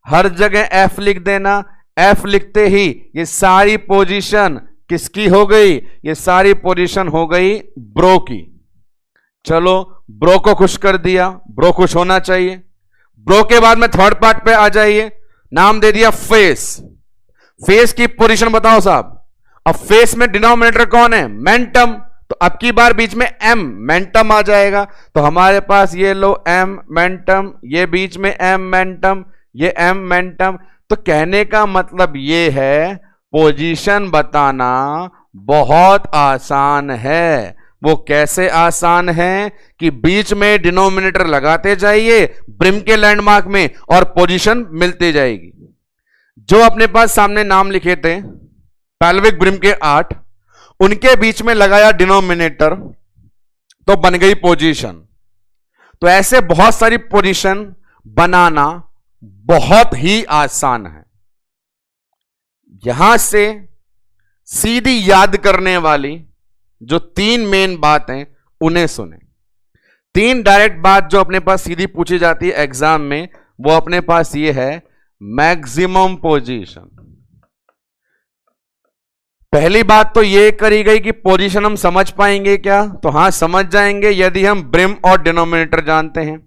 हर जगह एफ लिख देना। एफ लिखते ही ये सारी पोजीशन किसकी हो गई? ये सारी पोजीशन हो गई ब्रो की। चलो ब्रो को खुश कर दिया, ब्रो खुश होना चाहिए। ब्रो के बाद में थर्ड पार्ट पे आ जाइए, नाम दे दिया फेस। फेस की पोजीशन बताओ साहब। अब फेस में डिनोमिनेटर कौन है? मेंटम। तो अब की बार बीच में एम मेंटम आ जाएगा, तो हमारे पास ये लो एम मेंटम, ये बीच में एम मेंटम, ये एम मेंटम। तो कहने का मतलब ये है पोजीशन बताना बहुत आसान है। वो कैसे आसान है कि बीच में डिनोमिनेटर लगाते जाइए ब्रिम के लैंडमार्क में और पोजीशन मिलती जाएगी। जो अपने पास सामने नाम लिखे थे पेल्विक ब्रिम के 8, उनके बीच में लगाया डिनोमिनेटर तो बन गई पोजीशन। तो ऐसे बहुत सारी पोजीशन बनाना बहुत ही आसान है। यहां से सीधी याद करने वाली जो 3 मेन बात हैं उन्हें सुने। 3 डायरेक्ट बात जो अपने पास सीधी पूछी जाती है एग्जाम में, वो अपने पास ये है मैक्सिमम पोजीशन। पहली बात तो ये करी गई कि पोजीशन हम समझ पाएंगे क्या? तो हां समझ जाएंगे यदि हम ब्रिम और डिनोमिनेटर जानते हैं।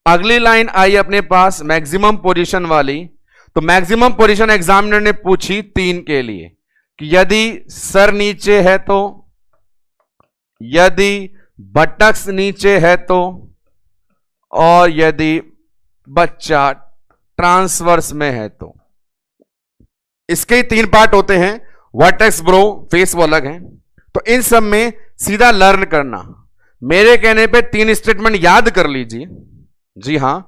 अगली लाइन आई अपने पास मैक्सिमम पोजीशन वाली। तो मैक्सिमम पोजीशन एग्जामिनर ने पूछी 3 के लिए कि यदि सर नीचे है तो, यदि बटक्स नीचे है तो, और यदि बच्चा ट्रांसवर्स में है तो। इसके 3 पार्ट होते हैं, वर्टेक्स, ब्रो, फेस वो अलग है। तो इन सब में सीधा लर्न करना। मेरे कहने पे 3 स्टेटमेंट याद कर लीजिए। जी हां,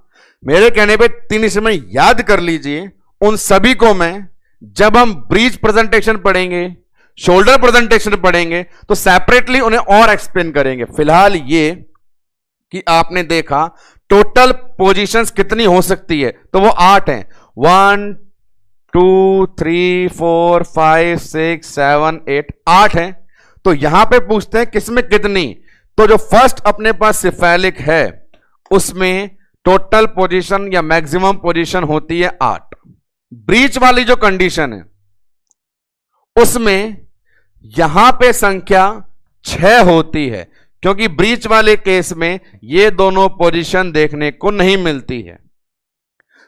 मेरे कहने पे 3 स्टेटमेंट याद कर लीजिए। उन सभी को मैं जब हम ब्रीच प्रेजेंटेशन पढ़ेंगे, शोल्डर प्रेजेंटेशन पढ़ेंगे, तो सेपरेटली उन्हें और एक्सप्लेन करेंगे। फिलहाल ये कि आपने देखा टोटल पोजीशंस कितनी हो सकती है, तो वो 8 हैं। 1 2 3 4 5 6 7 8 8 हैं। तो यहां पे पूछते हैं किसमें कितनी, तो जो फर्स्ट अपने पास सिफेलिक है उसमें टोटल पोजीशन या मैक्सिमम पोजीशन होती है 8। ब्रीच वाली जो कंडीशन है उसमें यहां पे संख्या 6 होती है, क्योंकि ब्रीच वाले केस में ये दोनों पोजीशन देखने को नहीं मिलती है।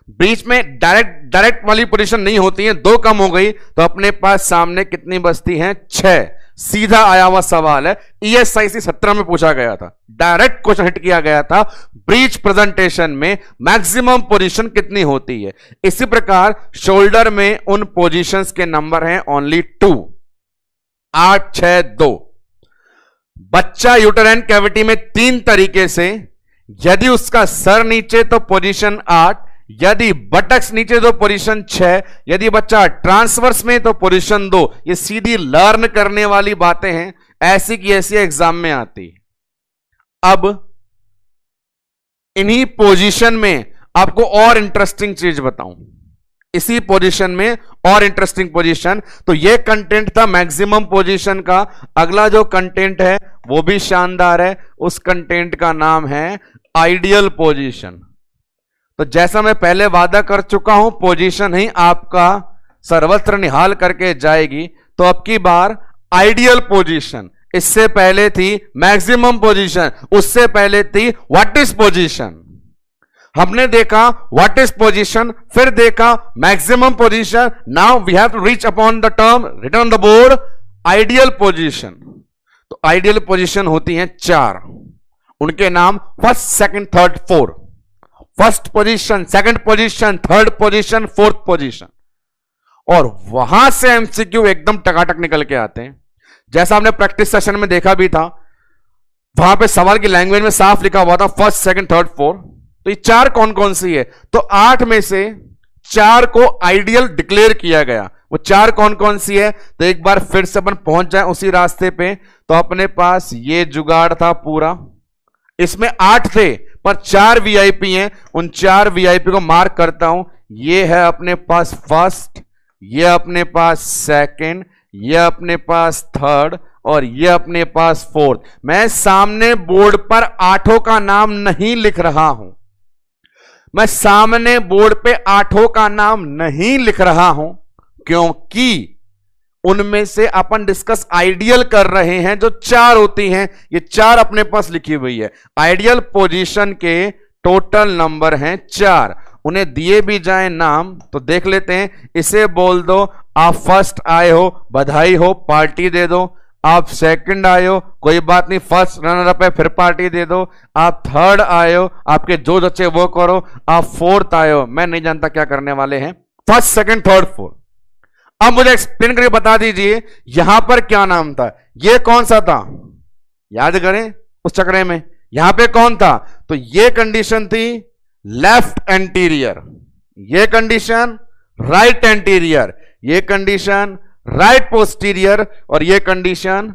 ब्रीच में डायरेक्ट वाली पोजीशन नहीं होती है, 2 कम हो गई, तो अपने पास सामने कितनी बचती हैं? 6। सीधा आया हुआ सवाल है ESIC 17 में पूछा गया था, डायरेक्ट क्वेश्चन हिट किया गया था, ब्रीच प्रेजेंटेशन में मैक्सिमम पोजीशन कितनी होती है। इसी प्रकार शोल्डर में उन पोजीशंस के नंबर हैं ओनली 2, 8, 6, 2। बच्चा यूटेराइन कैविटी में 3 तरीके से, यदि उसका सर नीचे तो पोजीशन 8, यदि बटक्स नीचे तो पोजीशन 6, यदि बच्चा ट्रांसवर्स में तो पोजीशन 2। ये सीधी लर्न करने वाली बातें हैं, ऐसी की ऐसी एग्जाम में आती। अब इन्हीं पोजीशन में आपको और इंटरेस्टिंग चीज बताऊं, इसी पोजीशन में और इंटरेस्टिंग पोजीशन। तो ये कंटेंट था मैक्सिमम पोजीशन का। अगला जो कंटेंट है वो भी शानदार है, उस कंटेंट का नाम है आइडियल पोजीशन। तो जैसा मैं पहले वादा कर चुका हूं, पोजीशन ही आपका सर्वत्र निहाल करके जाएगी। तो अब की बार आइडियल पोजीशन, इससे पहले थी मैक्सिमम पोजीशन, उससे पहले थी व्हाट इज पोजीशन। हमने देखा व्हाट इज पोजीशन, फिर देखा maximum position. Now we have to reach upon the term written on the board, ideal position. तो आइडियल पोजीशन होती हैं 4, उनके नाम first, second, third, fourth. First position, second position, third position, fourth position. और वहां से एमसीक्यू एकदम टकाटक निकल के आते हैं। जैसा हमने प्रैक्टिस सेशन में देखा भी था, वहां पे सवाल की लैंग्वेज में साफ लिखा हुआ था फर्स्ट, सेकंड, थर्ड, फोर्थ। तो ये 4 कौन कौन सी है? तो 8 में से 4 को आइडियल डिक्लेयर किया गया। वो 4 कौन कौन सी है? तो एक बार फिर से अपन पहुंच जाए उसी रास्ते पे। तो अपने पास ये जुगाड़ था पूरा, इसमें 8 थे पर 4 वीआईपी हैं। उन 4 वीआईपी को मार्क करता हूं। ये है अपने पास फर्स्ट, ये अपने पास सेकंड, ये अपने पास थर्ड और ये अपने पास फोर्थ। मैं सामने बोर्ड पर 8 का नाम नहीं लिख रहा हूं, मैं सामने बोर्ड पे 8 का नाम नहीं लिख रहा हूं, क्योंकि उनमें से अपन डिस्कस आइडियल कर रहे हैं। जो 4 होती हैं, ये 4 अपने पास लिखी हुई है। आइडियल पोजीशन के टोटल नंबर हैं 4। उन्हें दिए भी जाए नाम तो देख लेते हैं। इसे बोल दो आप फर्स्ट आए हो, बधाई हो, पार्टी दे दो। आप सेकंड आए हो, कोई बात नहीं, फर्स्ट रनर अप है, फिर पार्टी दे दो। आप थर्ड आए हो, आपके जो बच्चे वो करो। आप फोर्थ आए हो, मैं नहीं जानता क्या करने वाले हैं। First, second, third, fourth. अब मुझे एक्सप्लेन करके बता दीजिए यहां पर क्या नाम था, ये कौन सा था, याद करें उस चक्रे में। यहां पे कौन था? तो ये कंडीशन थी लेफ्ट एंटीरियर, ये कंडीशन राइट एंटीरियर, ये कंडीशन राइट पोस्टीरियर और ये कंडीशन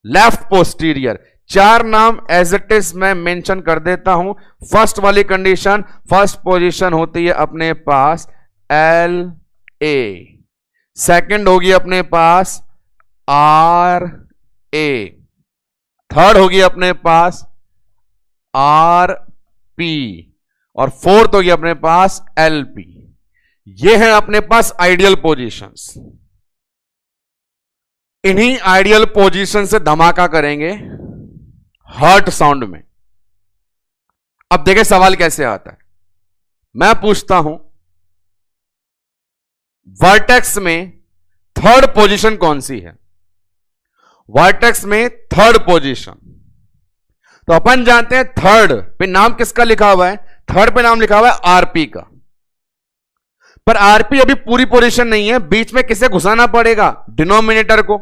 लेफ्ट पोस्टीरियर। 4 नाम एज इट इज मैं मेंशन कर देता हूं। फर्स्ट वाली कंडीशन, फर्स्ट पोजीशन होती है अपने पास LA, सेकंड होगी अपने पास RA, थर्ड होगी अपने पास RP और फोर्थ होगी अपने पास LP। ये है अपने पास आइडियल पोजीशंस। इन्हीं आइडियल पोजीशन से धमाका करेंगे हर्ट साउंड में। अब देखें सवाल कैसे आता है। मैं पूछता हूं वर्टेक्स में थर्ड पोजीशन कौन सी है? वर्टेक्स में थर्ड पोजीशन, तो अपन जानते हैं थर्ड पे नाम किसका लिखा हुआ है? थर्ड पे नाम लिखा हुआ है RP का। पर RP अभी पूरी पोजीशन नहीं है, बीच में किसे घुसाना पड़ेगा? डिनोमिनेटर को।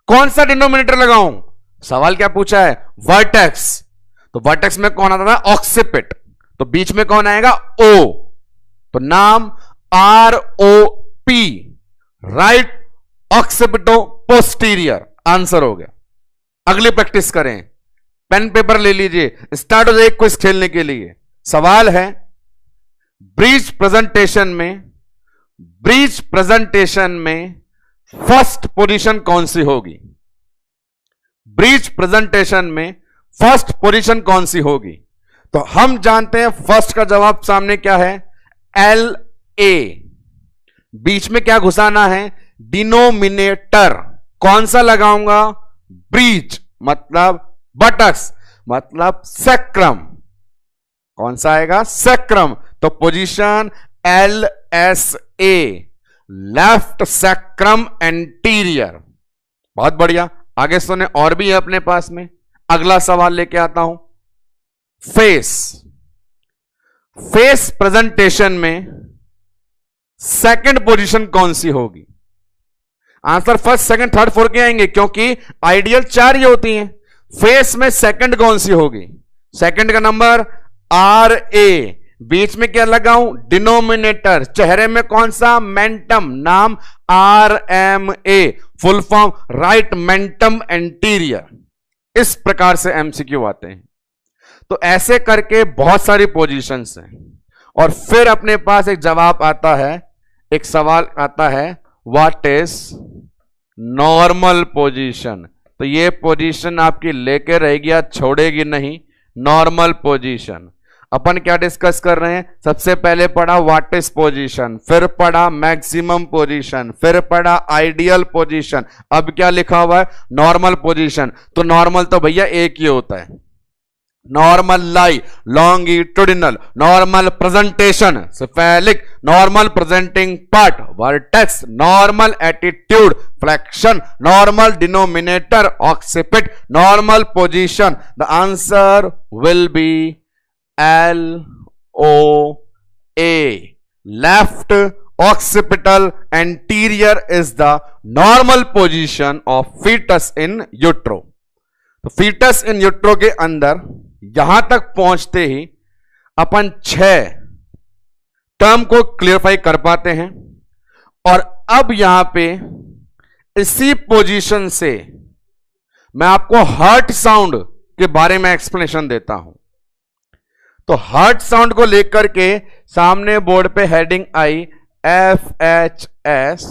कौन सा डिनोमिनेटर लगाऊं? सवाल क्या पूछा है? वर्टेक्स। तो वर्टेक्स में कौन आता था? ऑक्सिपिट। तो बीच में कौन आएगा? O। तो नाम ROP, राइट ऑक्सिपिटो पोस्टीरियर। आंसर हो गया। अगली प्रैक्टिस करें, पेन पेपर ले लीजिए, स्टार्ट हो जाए क्विज खेलने के लिए। सवाल है ब्रीच प्रेजेंटेशन में फर्स्ट पोजीशन कौन सी होगी? ब्रीच प्रेजेंटेशन में फर्स्ट पोजीशन कौन सी होगी? तो हम जानते हैं फर्स्ट का जवाब सामने क्या है? LA। बीच में क्या घुसाना है? डिनोमिनेटर। कौन सा लगाऊंगा? ब्रीच मतलब बटक्स मतलब सेक्रम। कौन सा आएगा? सेक्रम। तो position LSA, left sacrum anterior. बहुत बढ़िया, आगे सुने, और भी है अपने पास में। अगला सवाल लेके आता हूं, फेस। फेस प्रेजेंटेशन में सेकंड पोजीशन कौन सी होगी? Answer first, second, third, fourth के आएंगे, क्योंकि आइडियल 4 ही होती हैं। फेस में सेकंड कौन सी होगी? सेकंड का नंबर RA, बीच में क्या लगाऊं? डिनोमिनेटर। चेहरे में कौन सा? मेंटम, नाम RMA, full form right mentum anterior. इस प्रकार से MCQ आते हैं। तो ऐसे करके बहुत सारी पोजीशंस हैं, और फिर अपने पास एक जवाब आता है, एक सवाल आता है, व्हाट इज नॉर्मल पोजीशन। तो ये पोजीशन आपकी लेके रहेगी, या छोड़ेगी नहीं। नॉर्मल पोजीशन अपन क्या डिस्कस कर रहे हैं? सबसे पहले पढ़ा व्हाट इज पोजीशन, फिर पढ़ा मैक्सिमम पोजीशन, फिर पढ़ा आइडियल पोजीशन, अब क्या लिखा हुआ है? Normal position. तो नॉर्मल तो भैया एक ही होता है, normal lie, longitudinal, normal presentation cephalic, normal presenting part vertex, normal attitude flexion, normal denominator occiput, normal position. The answer will be LOA, left occipital anterior is the normal position of fetus in utero। तो fetus in utero के अंदर यहां तक पहुंचते ही अपन 6 term को clarify कर पाते हैं। और अब यहां पे इसी पोजीशन से मैं आपको हार्ट साउंड के बारे में एक्सप्लेनेशन देता हूं। तो हार्ट साउंड को लेकर के सामने बोर्ड पे हेडिंग आई FHS,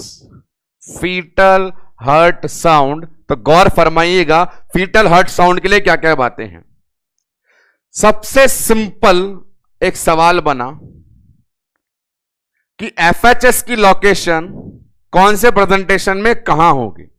फीटल हार्ट साउंड। तो गौर फरमाइएगा फीटल हार्ट साउंड के लिए क्या क्या बातें हैं। सबसे सिंपल एक सवाल बना कि FHS की लोकेशन कौन से प्रेजेंटेशन में कहां होगी।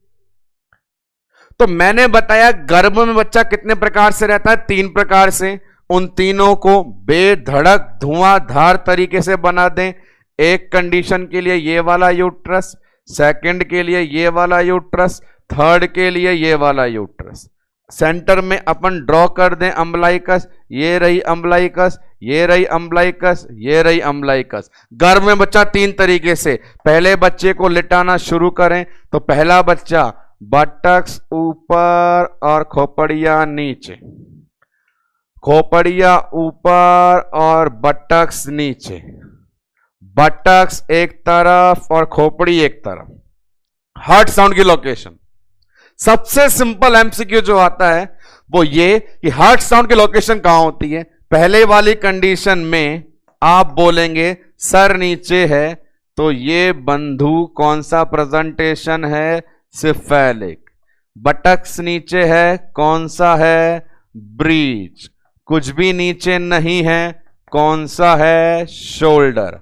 तो मैंने बताया गर्भ में बच्चा कितने प्रकार से रहता है? 3 प्रकार से। उन तीनों को बेधड़क धुआंधार तरीके से बना दें। एक कंडीशन के लिए ये वाला यूट्रस, सेकंड के लिए ये वाला यूट्रस, थर्ड के लिए ये वाला यूट्रस। सेंटर में अपन ड्रॉ कर दें अम्बलाइकस, ये रही अम्बलाइकस, ये रही अम्बलाइकस, ये रही अम्बलाइकस। गर्भ में बच्चा 3 तरीके से। पहले बच्चे को लिटाना शुरू करें तो पहला बच्चा बटक्स ऊपर और खोपड़िया नीचे, खोपड़िया ऊपर और बटक्स नीचे, बटक्स एक तरफ और खोपड़ी एक तरफ। हार्ट साउंड की लोकेशन सबसे सिंपल MCQ जो आता है वो ये कि हार्ट साउंड की लोकेशन कहां होती है। पहले वाली कंडीशन में आप बोलेंगे सर नीचे है, तो ये बंधु कौन सा प्रेजेंटेशन है? सिफेलिक। बटक्स नीचे है, कौन सा है? ब्रीच। कुछ भी नीचे नहीं है, कौन सा है? शोल्डर।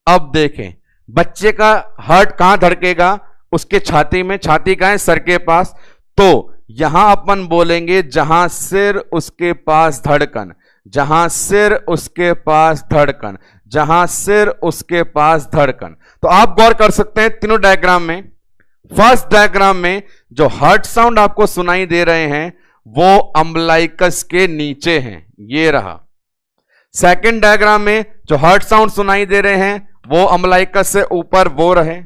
अब देखें बच्चे का हार्ट कहां धड़केगा? उसके छाती में। छाती कहां है? सर के पास। तो यहां अपन बोलेंगे जहां सिर उसके पास धड़कन, जहां सिर उसके पास धड़कन, जहां सिर उसके पास धड़कन। तो आप गौर कर सकते हैं तीनों डायग्राम में। फर्स्ट डायग्राम में जो हार्ट साउंड आपको सुनाई दे रहे हैं वो अम्बलाइकस के नीचे हैं, ये रहा। सेकंड डायग्राम में जो हार्ट साउंड सुनाई दे रहे हैं वो अम्बलाइकस से ऊपर, वो रहे।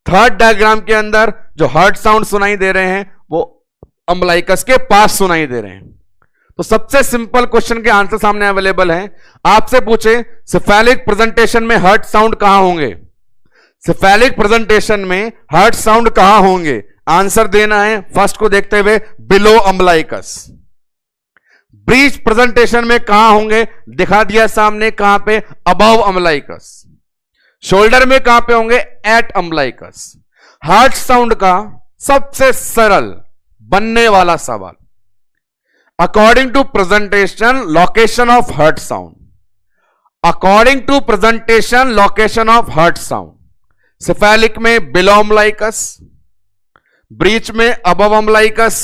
थर्ड डायग्राम के अंदर जो हार्ट साउंड सुनाई दे रहे हैं वो अम्बलाइकस के पास सुनाई दे रहे हैं। तो सबसे सिंपल क्वेश्चन के आंसर सामने अवेलेबल हैं। आपसे पूछे सिफेलिक प्रेजेंटेशन में हार्ट साउंड कहां होंगे? सिफेलिक प्रेजेंटेशन में हार्ट साउंड कहां होंगे? आंसर देना है फर्स्ट को देखते हुए, बिलो अम्बलाइकस। ब्रीच प्रेजेंटेशन में कहां होंगे? दिखा दिया सामने, कहां पे? Above umbilicus. शोल्डर में कहां पे होंगे? Eight umbilicus. हार्ट साउंड का सबसे सरल बनने वाला सवाल, according to presentation location of heart sound, according to presentation location of heart sound. Cephalic में बिलो अम्बलाइकस, ब्रीच में अबव अम्बलाइकस,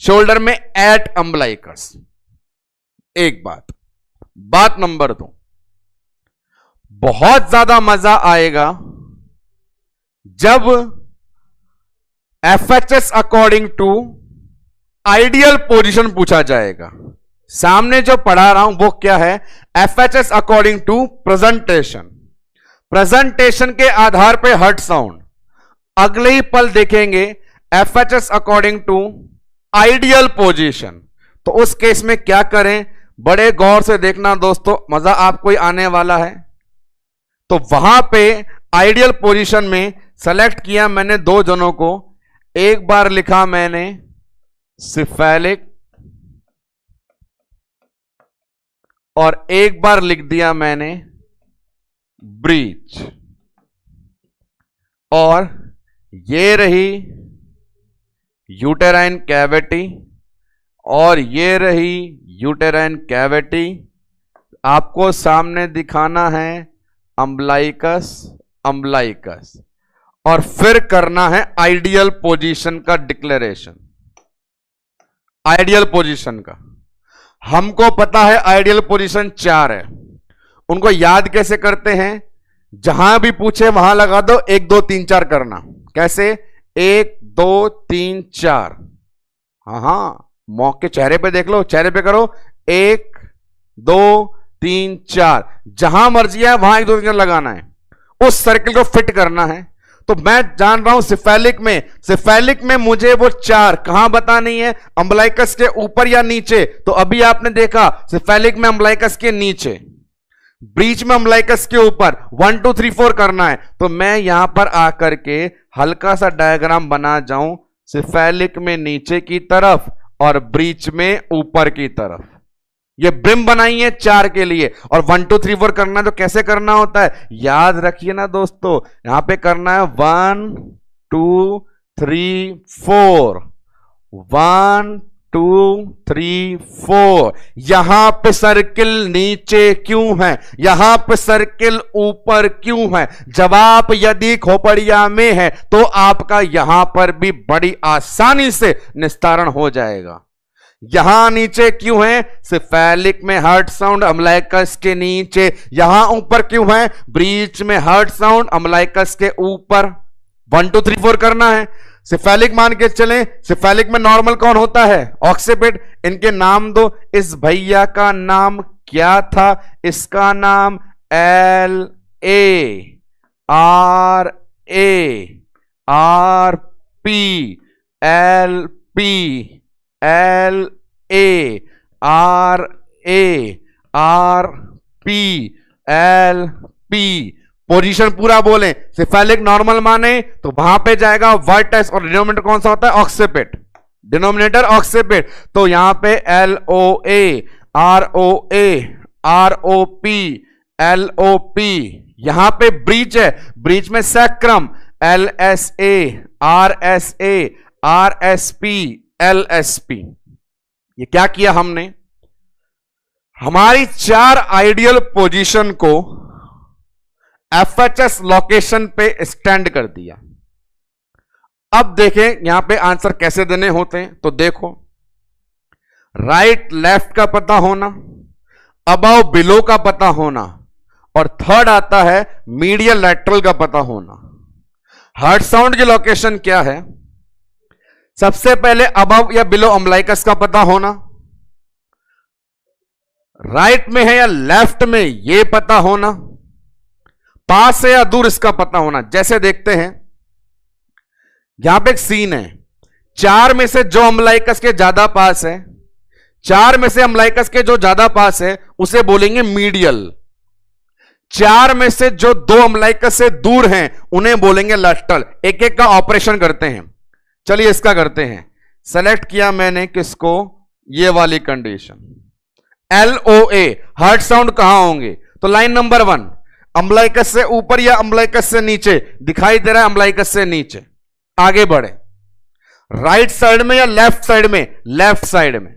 शोल्डर में एट अम्बलाइकस। एक बात नंबर 2, बहुत ज्यादा मजा आएगा जब FHS according to ideal position पूछा जाएगा। सामने जो पढ़ा रहा हूं वो क्या है? FHS according to presentation. Presentation के आधार पे हर्ट साउंड। अगले ही पल देखेंगे FHS according to ideal position. तो उस केस में क्या करें? बड़े गौर से देखना दोस्तों, मजा आपको ही आने वाला है। तो वहां पे आइडियल पोजीशन में सेलेक्ट किया मैंने दो जनों को। एक बार लिखा मैंने सिफेलिक और एक बार लिख दिया मैंने ब्रीच। और ये रही यूटेराइन कैविटी और ये रही यूटेराइन कैविटी। आपको सामने दिखाना है अम्बलाइकस, अम्बलाइकस, और फिर करना है आइडियल पोजीशन का डिक्लेरेशन। आइडियल पोजीशन का हमको पता है आइडियल पोजीशन 4 है। उनको याद कैसे करते हैं? जहां भी पूछे वहां लगा दो 1 2 3 4 करना। कैसे? 1 2 3 4। हाँ, मौके चेहरे पे देख लो, चेहरे पे करो 1 2 3 4। जहां मर्जी है वहां 1 2 3 4 लगाना है, उस सर्किल को फिट करना है। तो मैं जान रहा हूं सिफेलिक में मुझे वो 4 कहां बतानी है? अम्बलाइकस के ऊपर या नीचे? तो अभी आपने देखा सिफेलिक में अम्बलाइकस के नीचे, ब्रीच में अम्बलाइकस के ऊपर। 1 2 3 4 करना है। तो मैं यहां पर आकर के हल्का सा डायग्राम बना जाऊं, सिफेलिक में नीचे की तरफ और ब्रीच में ऊपर की तरफ। ये ब्रिम बनाई है 4 के लिए। और 1 2 3 4 करना तो कैसे करना होता है? याद रखिए ना दोस्तों, यहां पे करना है 1 2 3 4, 1 2 3 4। यहां पे सर्किल नीचे क्यों है? यहां पे सर्किल ऊपर क्यों है? जवाब यदि खोपड़िया में है तो आपका यहां पर भी बड़ी आसानी से निस्तारण हो जाएगा। यहां नीचे क्यों है? सिफेलिक में हर्ट साउंड अम्बलाइकस के नीचे। यहां ऊपर क्यों है? ब्रीच में हर्ट साउंड अम्बलाइकस के ऊपर। 1 2 3 4 करना है। सिफेलिक मान के चलें, सिफेलिक में नॉर्मल कौन होता है? ऑक्सीपिड। इनके नाम दो। इस भैया का नाम क्या था? इसका नाम LA RP LP LA RP LP। Position पूरा बोलें। सिफेलिक नॉर्मल माने तो वहां पे जाएगा वर्टेक्स, और डिनोमिनेटर कौन सा होता है? ऑक्सीपिड। डिनोमिनेटर ऑक्सीपिड। तो यहां पे LOA ROA ROP LOP। यहां पे ब्रीच है, ब्रीच में sacrum LSA RSA RSP LSP। ये क्या किया हमने? हमारी 4 आइडियल पोजीशन को FHS लोकेशन पे स्टैंड कर दिया। अब देखें यहां पे आंसर कैसे देने होते हैं। तो देखो, राइट लेफ्ट का पता होना, अबव बिलो का पता होना, और थर्ड आता है मीडियल लैटरल का पता होना। हर्ट साउंड की लोकेशन क्या है? सबसे पहले अबव या बिलो अम्बलाइकस का पता होना, राइट में है या लेफ्ट में यह पता होना, पास है या दूर इसका पता होना। जैसे देखते हैं यहां पे एक सीन है, 4 में से जो अम्बलाइकस के ज्यादा पास है, 4 में से अम्बलाइकस के जो ज्यादा पास है उसे बोलेंगे मीडियल। 4 में से जो 2 अम्बलाइकस से दूर हैं उन्हें बोलेंगे लैटरल। एक एक का ऑपरेशन करते हैं। चलिए इसका करते हैं। सेलेक्ट किया मैंने किसको? ये वाली कंडीशन LOA। हर्ट साउंड कहां होंगे? तो लाइन नंबर 1 अम्बलाइकस से ऊपर या अम्बलाइकस से नीचे? दिखाई दे रहा है अम्बलाइकस से नीचे। आगे बढ़े, राइट साइड में या लेफ्ट साइड में? लेफ्ट साइड में।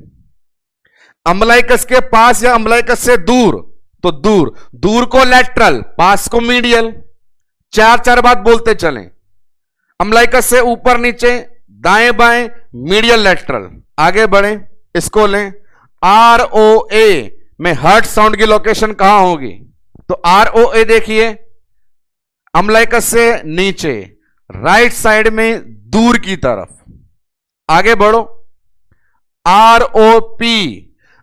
अम्बलाइकस के पास या अम्बलाइकस से दूर? तो दूर। दूर को लैटरल, पास को मीडियल। 4 बात बोलते चलें। अम्बलाइकस से ऊपर नीचे, दाएं बाएं, मीडियल लैटरल। आगे बढ़े, इसको लें। ROA में हर्ट साउंड की लोकेशन कहां होगी? तो ROA देखिए, अम्बलाइकस से नीचे, राइट साइड में दूर की तरफ। आगे बढ़ो, ROP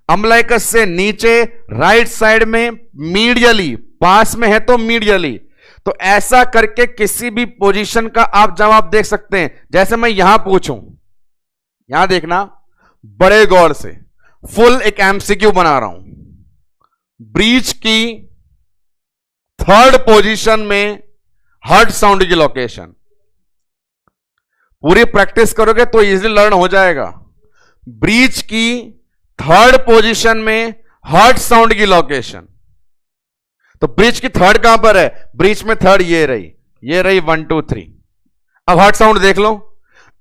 अम्लाइकस से नीचे राइट साइड में, मीडियली, पास में है तो मीडियली। तो ऐसा करके किसी भी पोजीशन का आप जवाब देख सकते हैं। जैसे मैं यहां पूछूं, यहां देखना बड़े गौर से, फुल एक MCQ बना रहा हूं। ब्रीच की थर्ड पोजीशन में हर्ट साउंड की लोकेशन, पूरी प्रैक्टिस करोगे तो इजीली लर्न हो जाएगा। ब्रीच की थर्ड पोजीशन में हर्ट साउंड की लोकेशन, तो ब्रीच की थर्ड कहां पर है? ब्रीच में थर्ड ये रही 1 2 3। अब हर्ट साउंड देख लो,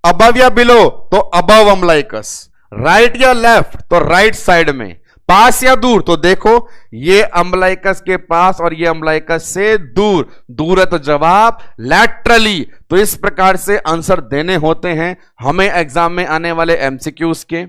अबव या बिलो तो अबव अम्लाइकस, राइट या लेफ्ट तो राइट साइड में, पास या दूर तो देखो ये अम्लाइकस के पास और ये अम्लाइकस से दूर। दूर है तो जवाब लैटरली। तो इस प्रकार से आंसर देने होते हैं हमें एग्जाम में आने वाले MCQs के,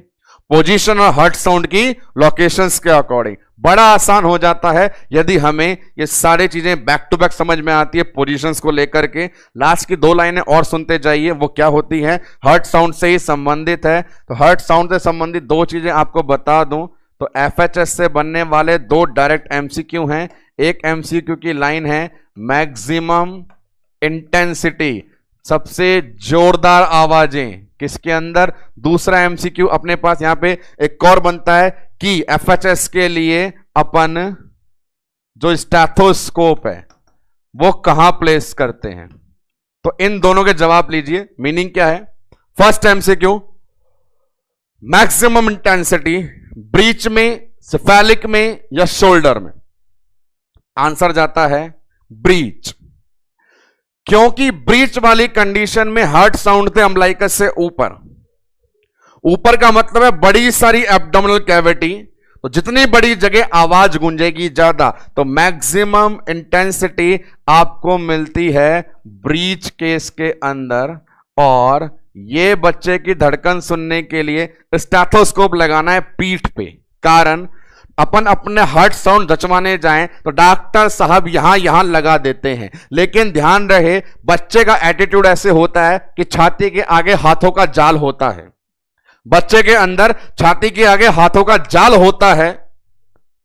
पोजीशन और हर्ट साउंड की लोकेशंस के अकॉर्डिंग। बड़ा आसान हो जाता है यदि हमें ये सारी चीजें बैक टू बैक समझ में आती है पोजीशंस को लेकर के। लास्ट की 2 लाइनें और सुनते जाइए, वो क्या होती है, हर्ट साउंड से ही संबंधित है। तो हर्ट साउंड से संबंधित 2 चीजें आपको बता दूं तो FHS से बनने वाले 2 डायरेक्ट MCQ हैं। एक MCQ की लाइन है मैक्सिमम इंटेंसिटी, सबसे जोरदार आवाजें किसके अंदर। दूसरा MCQ अपने पास यहां पे एक और बनता है कि FHS के लिए अपन जो स्टैथोस्कोप है वो कहां प्लेस करते हैं। तो इन दोनों के जवाब लीजिए। मीनिंग क्या है? First MCQ, maximum intensity breach में, सिफेलिक में या शोल्डर में। आंसर जाता है ब्रीच, क्योंकि ब्रीच वाली कंडीशन में हार्ट साउंड थे अम्लाइकस से ऊपर। ऊपर का मतलब है बड़ी सारी एब्डोमिनल कैविटी, तो जितनी बड़ी जगह आवाज गूंजेगी ज्यादा, तो मैक्सिमम इंटेंसिटी आपको मिलती है ब्रीच केस के अंदर। और ये बच्चे की धड़कन सुनने के लिए स्टेथोस्कोप लगाना है पीठ पे, कारण अपन अपने हार्ट साउंड जचवाने जाएं तो डॉक्टर साहब यहां लगा देते हैं। लेकिन ध्यान रहे बच्चे का एटीट्यूड ऐसे होता है कि छाती के आगे हाथों का जाल होता है, बच्चे के अंदर छाती के आगे हाथों का जाल होता है।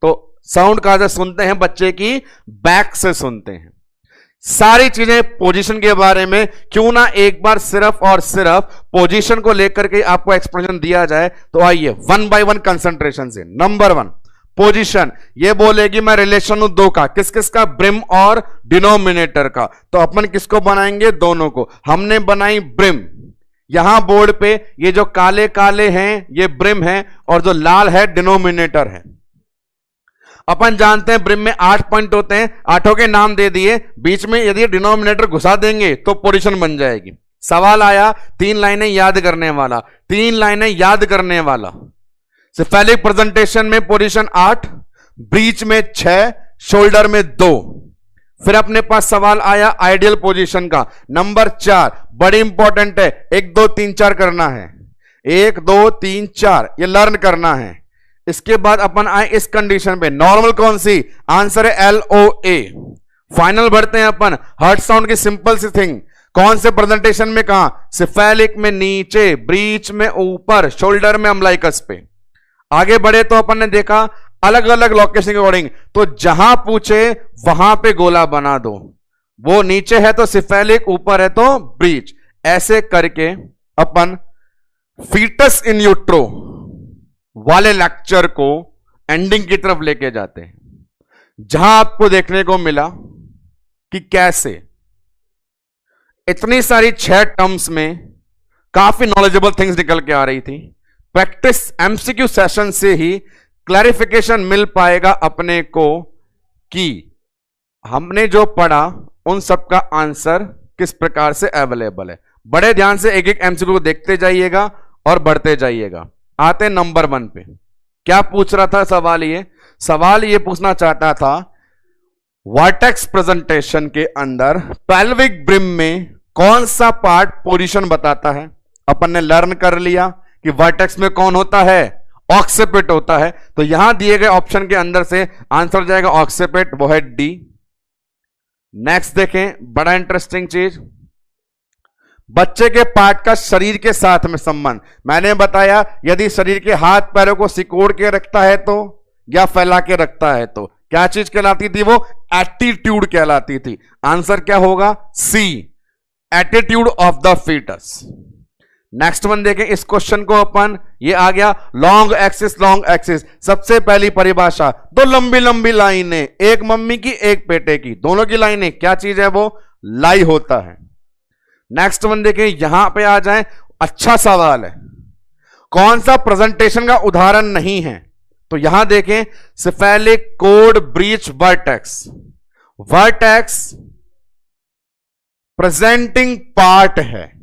तो साउंड कहां से सुनते हैं? बच्चे की बैक से सुनते हैं। सारी चीजें पोजीशन के बारे में क्यों ना एक बार सिर्फ और सिर्फ पोजीशन को लेकर के आपको एक्सप्लेनेशन दिया जाए। तो आइए 1 बाय 1 कंसंट्रेशन से। नंबर 1 पोजीशन, ये बोलेगी मैं रिलेशन हूं 2 का, किस किस का? ब्रिम और डिनोमिनेटर का। तो अपन किसको बनाएंगे? दोनों को। हमने बनाई ब्रिम। यहां बोर्ड पे ये जो काले काले हैं ये ब्रिम है और जो लाल है डिनोमिनेटर है। अपन जानते हैं ब्रिम में 8 पॉइंट होते हैं, 8 के नाम दे दिए। बीच में यदि डिनोमिनेटर घुसा देंगे तो पोजीशन बन जाएगी। सवाल आया 3 लाइनें याद करने वाला, 3 लाइनें याद करने वाला। सिफेलिक प्रेजेंटेशन में पोजीशन 8, ब्रीच में 6, शोल्डर में 2। फिर अपने पास सवाल आया आइडियल पोजीशन का, नंबर 4, बड़ी इंपॉर्टेंट है। 1 2 3 4 करना है, 1 2 3 4 ये लर्न करना है। इसके बाद अपन आए इस कंडीशन पे, नॉर्मल कौन सी? आंसर है LOA। फाइनल बढ़ते हैं अपन, हार्ट साउंड की सिंपल सी थिंग, कौन से प्रेजेंटेशन में कहां? सिफेलिक में नीचे, ब्रीच में ऊपर, शोल्डर में अम्लाइकस पे। आगे बढ़े तो अपन ने देखा अलग अलग लोकेशन के अकॉर्डिंग, तो जहां पूछे वहां पे गोला बना दो। वो नीचे है तो सिफेलिक, ऊपर है तो ब्रीच। ऐसे करके अपन फीटस इन यूट्रो वाले लेक्चर को एंडिंग की तरफ लेके जाते हैं, जहां आपको देखने को मिला कि कैसे इतनी सारी 6 टर्म्स में काफी नॉलेजेबल थिंग्स निकल के आ रही थी। प्रैक्टिस MCQ सेशन से ही क्लैरिफिकेशन मिल पाएगा अपने को कि हमने जो पढ़ा उन सब का आंसर किस प्रकार से अवेलेबल है। बड़े ध्यान से एक एक MCQ को देखते जाइएगा और बढ़ते जाइएगा। आते नंबर 1 पे। क्या पूछ रहा था सवाल ये पूछना चाहता था, वर्टेक्स प्रेजेंटेशन के अंदर पेल्विक ब्रिम में कौन सा पार्ट पोजीशन बताता है। अपन ने लर्न कर लिया कि वर्टेक्स में कौन होता है? ऑक्सिपिट होता है। तो यहां दिए गए ऑप्शन के अंदर से आंसर जाएगा ऑक्सिपिट, वो है D। नेक्स्ट देखें, बड़ा इंटरेस्टिंग चीज, बच्चे के पार्ट का शरीर के साथ में संबंध। मैंने बताया यदि शरीर के हाथ पैरों को सिकोड़ के रखता है तो, या फैला के रखता है तो क्या चीज कहलाती थी? वो एटीट्यूड कहलाती थी। आंसर क्या होगा? C, attitude of the foetus. Next one देखें इस क्वेश्चन को अपन, ये आ गया लॉन्ग एक्सिस। लॉन्ग एक्सिस सबसे पहली परिभाषा, दो लंबी लंबी लाइनें, एक मम्मी की एक बेटे की, दोनों की लाइनें, क्या चीज है? वो लाई होता है। नेक्स्ट वन देखें, यहां पे आ जाएं, अच्छा सवाल है, कौन सा प्रेजेंटेशन का उदाहरण नहीं है? तो यहां देखें, cephalic code breach vertex. Vertex presenting part है,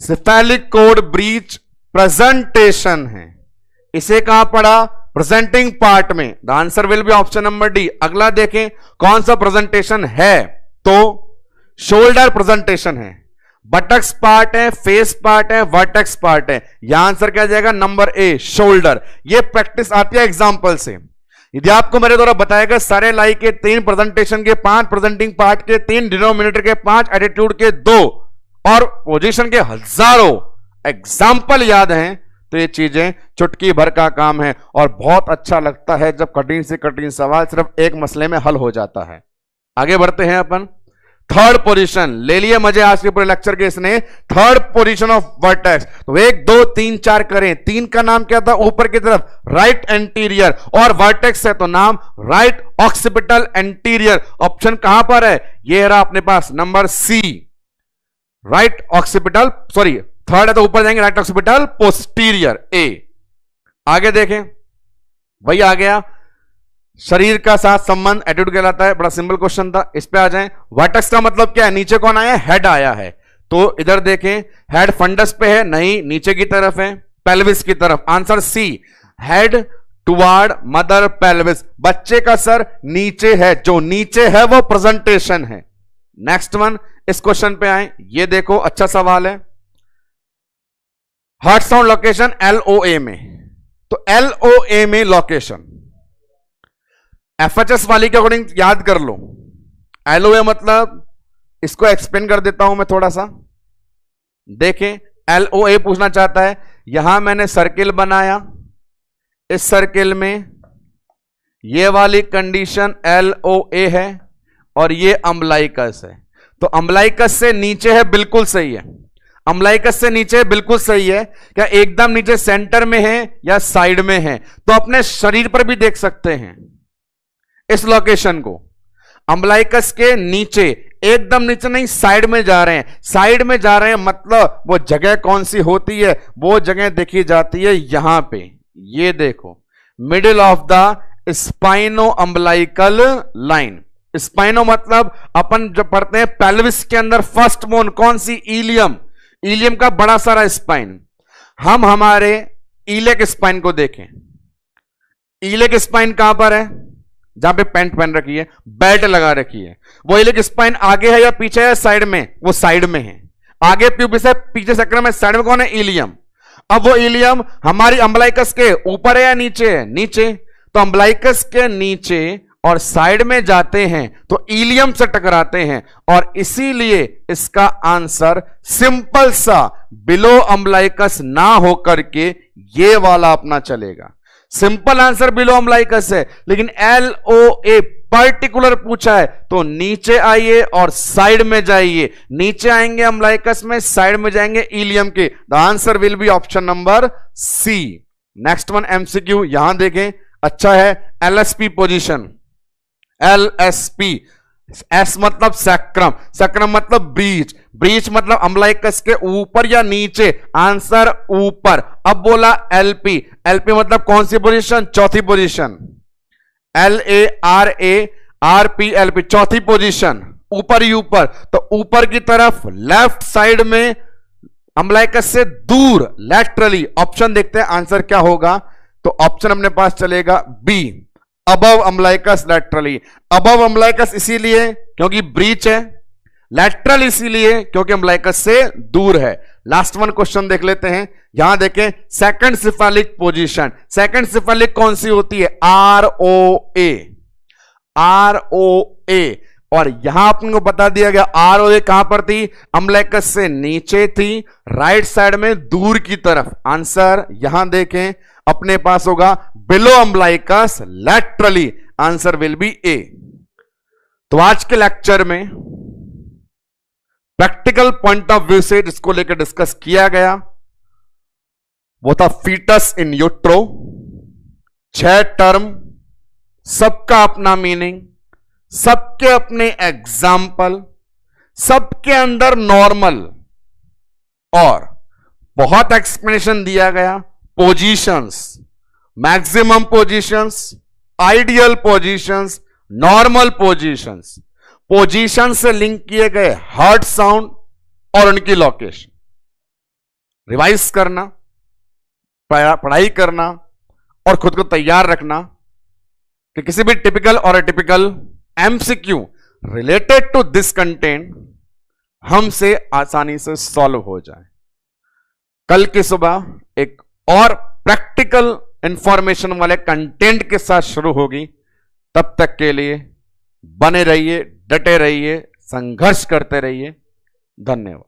सिफेलिक कोड ब्रीच प्रेजेंटेशन है। इसे कहां पढ़ा? प्रेजेंटिंग पार्ट में। The answer will be option number D. अगला देखें कौन सा प्रेजेंटेशन है, तो शोल्डर प्रेजेंटेशन है, बटक्स पार्ट है, फेस पार्ट है, वर्टेक्स पार्ट है। यह आंसर क्या जाएगा? Number A, shoulder. यह प्रैक्टिस आती है एग्जाम्पल से। यदि आपको मेरे द्वारा बताया गया सारे लाई के 3 प्रेजेंटेशन के 5, प्रेजेंटिंग पार्ट के 3, डिनोमिनेटर के 5, एटीट्यूड के 2 और पोजीशन के हजारों एग्जाम्पल याद हैं, तो ये चीजें चुटकी भर का काम है और बहुत अच्छा लगता है जब कठिन से कठिन सवाल सिर्फ एक मसले में हल हो जाता है। आगे बढ़ते हैं अपन। थर्ड पोजीशन ले लिए मजे आज के पूरे लेक्चर के इसने। थर्ड पोजीशन ऑफ वर्टेक्स, तो 1 2 3 4 करें। 3 का नाम क्या था? ऊपर की तरफ राइट एंटीरियर, और वर्टेक्स है तो नाम राइट ऑक्सीपिटल एंटीरियर। ऑप्शन कहां पर है? ये रहा अपने पास number C, right occipital, sorry third है तो ऊपर जाएंगे, राइट ऑक्सीपिटल पोस्टीरियर, ए। आगे देखें, वही आ गया शरीर का साथ संबंध, एटीट्यूड कहलाता है। बड़ा सिंपल क्वेश्चन था, इस पे आ जाएं। वर्टेक्स का मतलब क्या है? नीचे कौन आया? हेड आया है। तो इधर देखें, हेड फंडस पे है? नहीं, नीचे की तरफ है, पेल्विस की तरफ। Answer C, head toward mother pelvis. बच्चे का सर नीचे है, जो नीचे है वो प्रेजेंटेशन है। नेक्स्ट वन, इस क्वेश्चन पे आए, ये देखो अच्छा सवाल है। हार्ट साउंड लोकेशन LOA में, तो LOA में लोकेशन FHS वाली के अकॉर्डिंग याद कर लो। LOA मतलब, इसको एक्सप्लेन कर देता हूं मैं थोड़ा सा। देखें, LOA पूछना चाहता है, यहां मैंने सर्किल बनाया, इस सर्किल में ये वाली कंडीशन LOA है और ये अम्बलाइकस है। तो अम्बलाइकस से नीचे है, बिल्कुल सही है। अम्बलाइकस से नीचे बिल्कुल सही है। क्या एकदम नीचे सेंटर में है या साइड में है? तो अपने शरीर पर भी देख सकते हैं इस लोकेशन को। अम्बलाइकस के नीचे, एकदम नीचे नहीं, साइड में जा रहे हैं। साइड में जा रहे हैं मतलब वो जगह कौन सी होती है? वो जगह देखी जाती है यहां पे, ये देखो, middle of the spino umbilical line. Spino मतलब अपन जब पढ़ते हैं पेल्विस के अंदर फर्स्ट बोन कौन सी? इलियम। इलियम का बड़ा सारा स्पाइन। हम हमारे इलेक स्पाइन को देखें। इलेक स्पाइन कहां पर है? जहां पे पैंट पहन रखी है, बेल्ट लगा रखी है। वो इलेक स्पाइन आगे है या पीछे है? साइड में। वो साइड में है। आगे प्यूबिस है, पीछे सैक्रम है, साइड में कौन है? इलियम। अब वो इलियम हमारी अम्बलाइकस के ऊपर है या नीचे है? नीचे। तो अम्बलाइकस के नीचे और साइड में जाते हैं तो इलियम से टकराते हैं, और इसीलिए इसका आंसर सिंपल सा बिलो अम्बलाइकस ना होकर के ये वाला अपना चलेगा। सिंपल आंसर बिलो अम्बलाइकस है, लेकिन LOA पर्टिकुलर पूछा है तो नीचे आइए और साइड में जाइए। नीचे आएंगे अम्बलाइकस में, साइड में जाएंगे इलियम के। The answer will be option number C. Next one MCQ, यहां देखें, अच्छा है। LSP पोजीशन, LSP, S मतलब सैक्रम, सैक्रम मतलब ब्रीच, ब्रीच मतलब अम्बलाइकस के ऊपर या नीचे? आंसर ऊपर। अब बोला LP, LP मतलब कौन सी पोजीशन? चौथी पोजीशन। LARP LP, चौथी पोजीशन, ऊपर ही ऊपर। तो ऊपर की तरफ लेफ्ट साइड में अम्बलाइकस से दूर लैटरली। ऑप्शन देखते हैं आंसर क्या होगा। तो ऑप्शन अपने पास चलेगा B, above umbilicus laterally. Above umbilicus इसीलिए क्योंकि ब्रीच है, लैटरल इसीलिए क्योंकि अम्बलाइकस से दूर है। लास्ट वन क्वेश्चन देख लेते हैं। यहां देखें, second cephalic position. Second cephalic कौन सी होती है? ROA। ROA और यहां अपन को बता दिया गया आर कहां पर थी, अम्बलाइकस से नीचे थी, राइट साइड में दूर की तरफ। आंसर यहां देखें अपने पास होगा below umbilicus laterally, answer will be A. तो आज के लेक्चर में प्रैक्टिकल पॉइंट ऑफ व्यू से जिसको लेकर डिस्कस किया गया वो था फीटस इन यूट्रो। 6 टर्म, सबका अपना मीनिंग, सबके अपने एग्जाम्पल, सबके अंदर नॉर्मल, और बहुत एक्सप्लेनेशन दिया गया। Positions, maximum positions, ideal positions, normal positions, position से लिंक किए गए हार्ट साउंड और उनकी लोकेशन। रिवाइज करना, पढ़ाई करना और खुद को तैयार रखना कि किसी भी टिपिकल और atypical MCQ related to this content हमसे आसानी से सॉल्व हो जाए। कल की सुबह एक और प्रैक्टिकल इंफॉर्मेशन वाले कंटेंट के साथ शुरू होगी। तब तक के लिए बने रहिए, डटे रहिए, संघर्ष करते रहिए। धन्यवाद।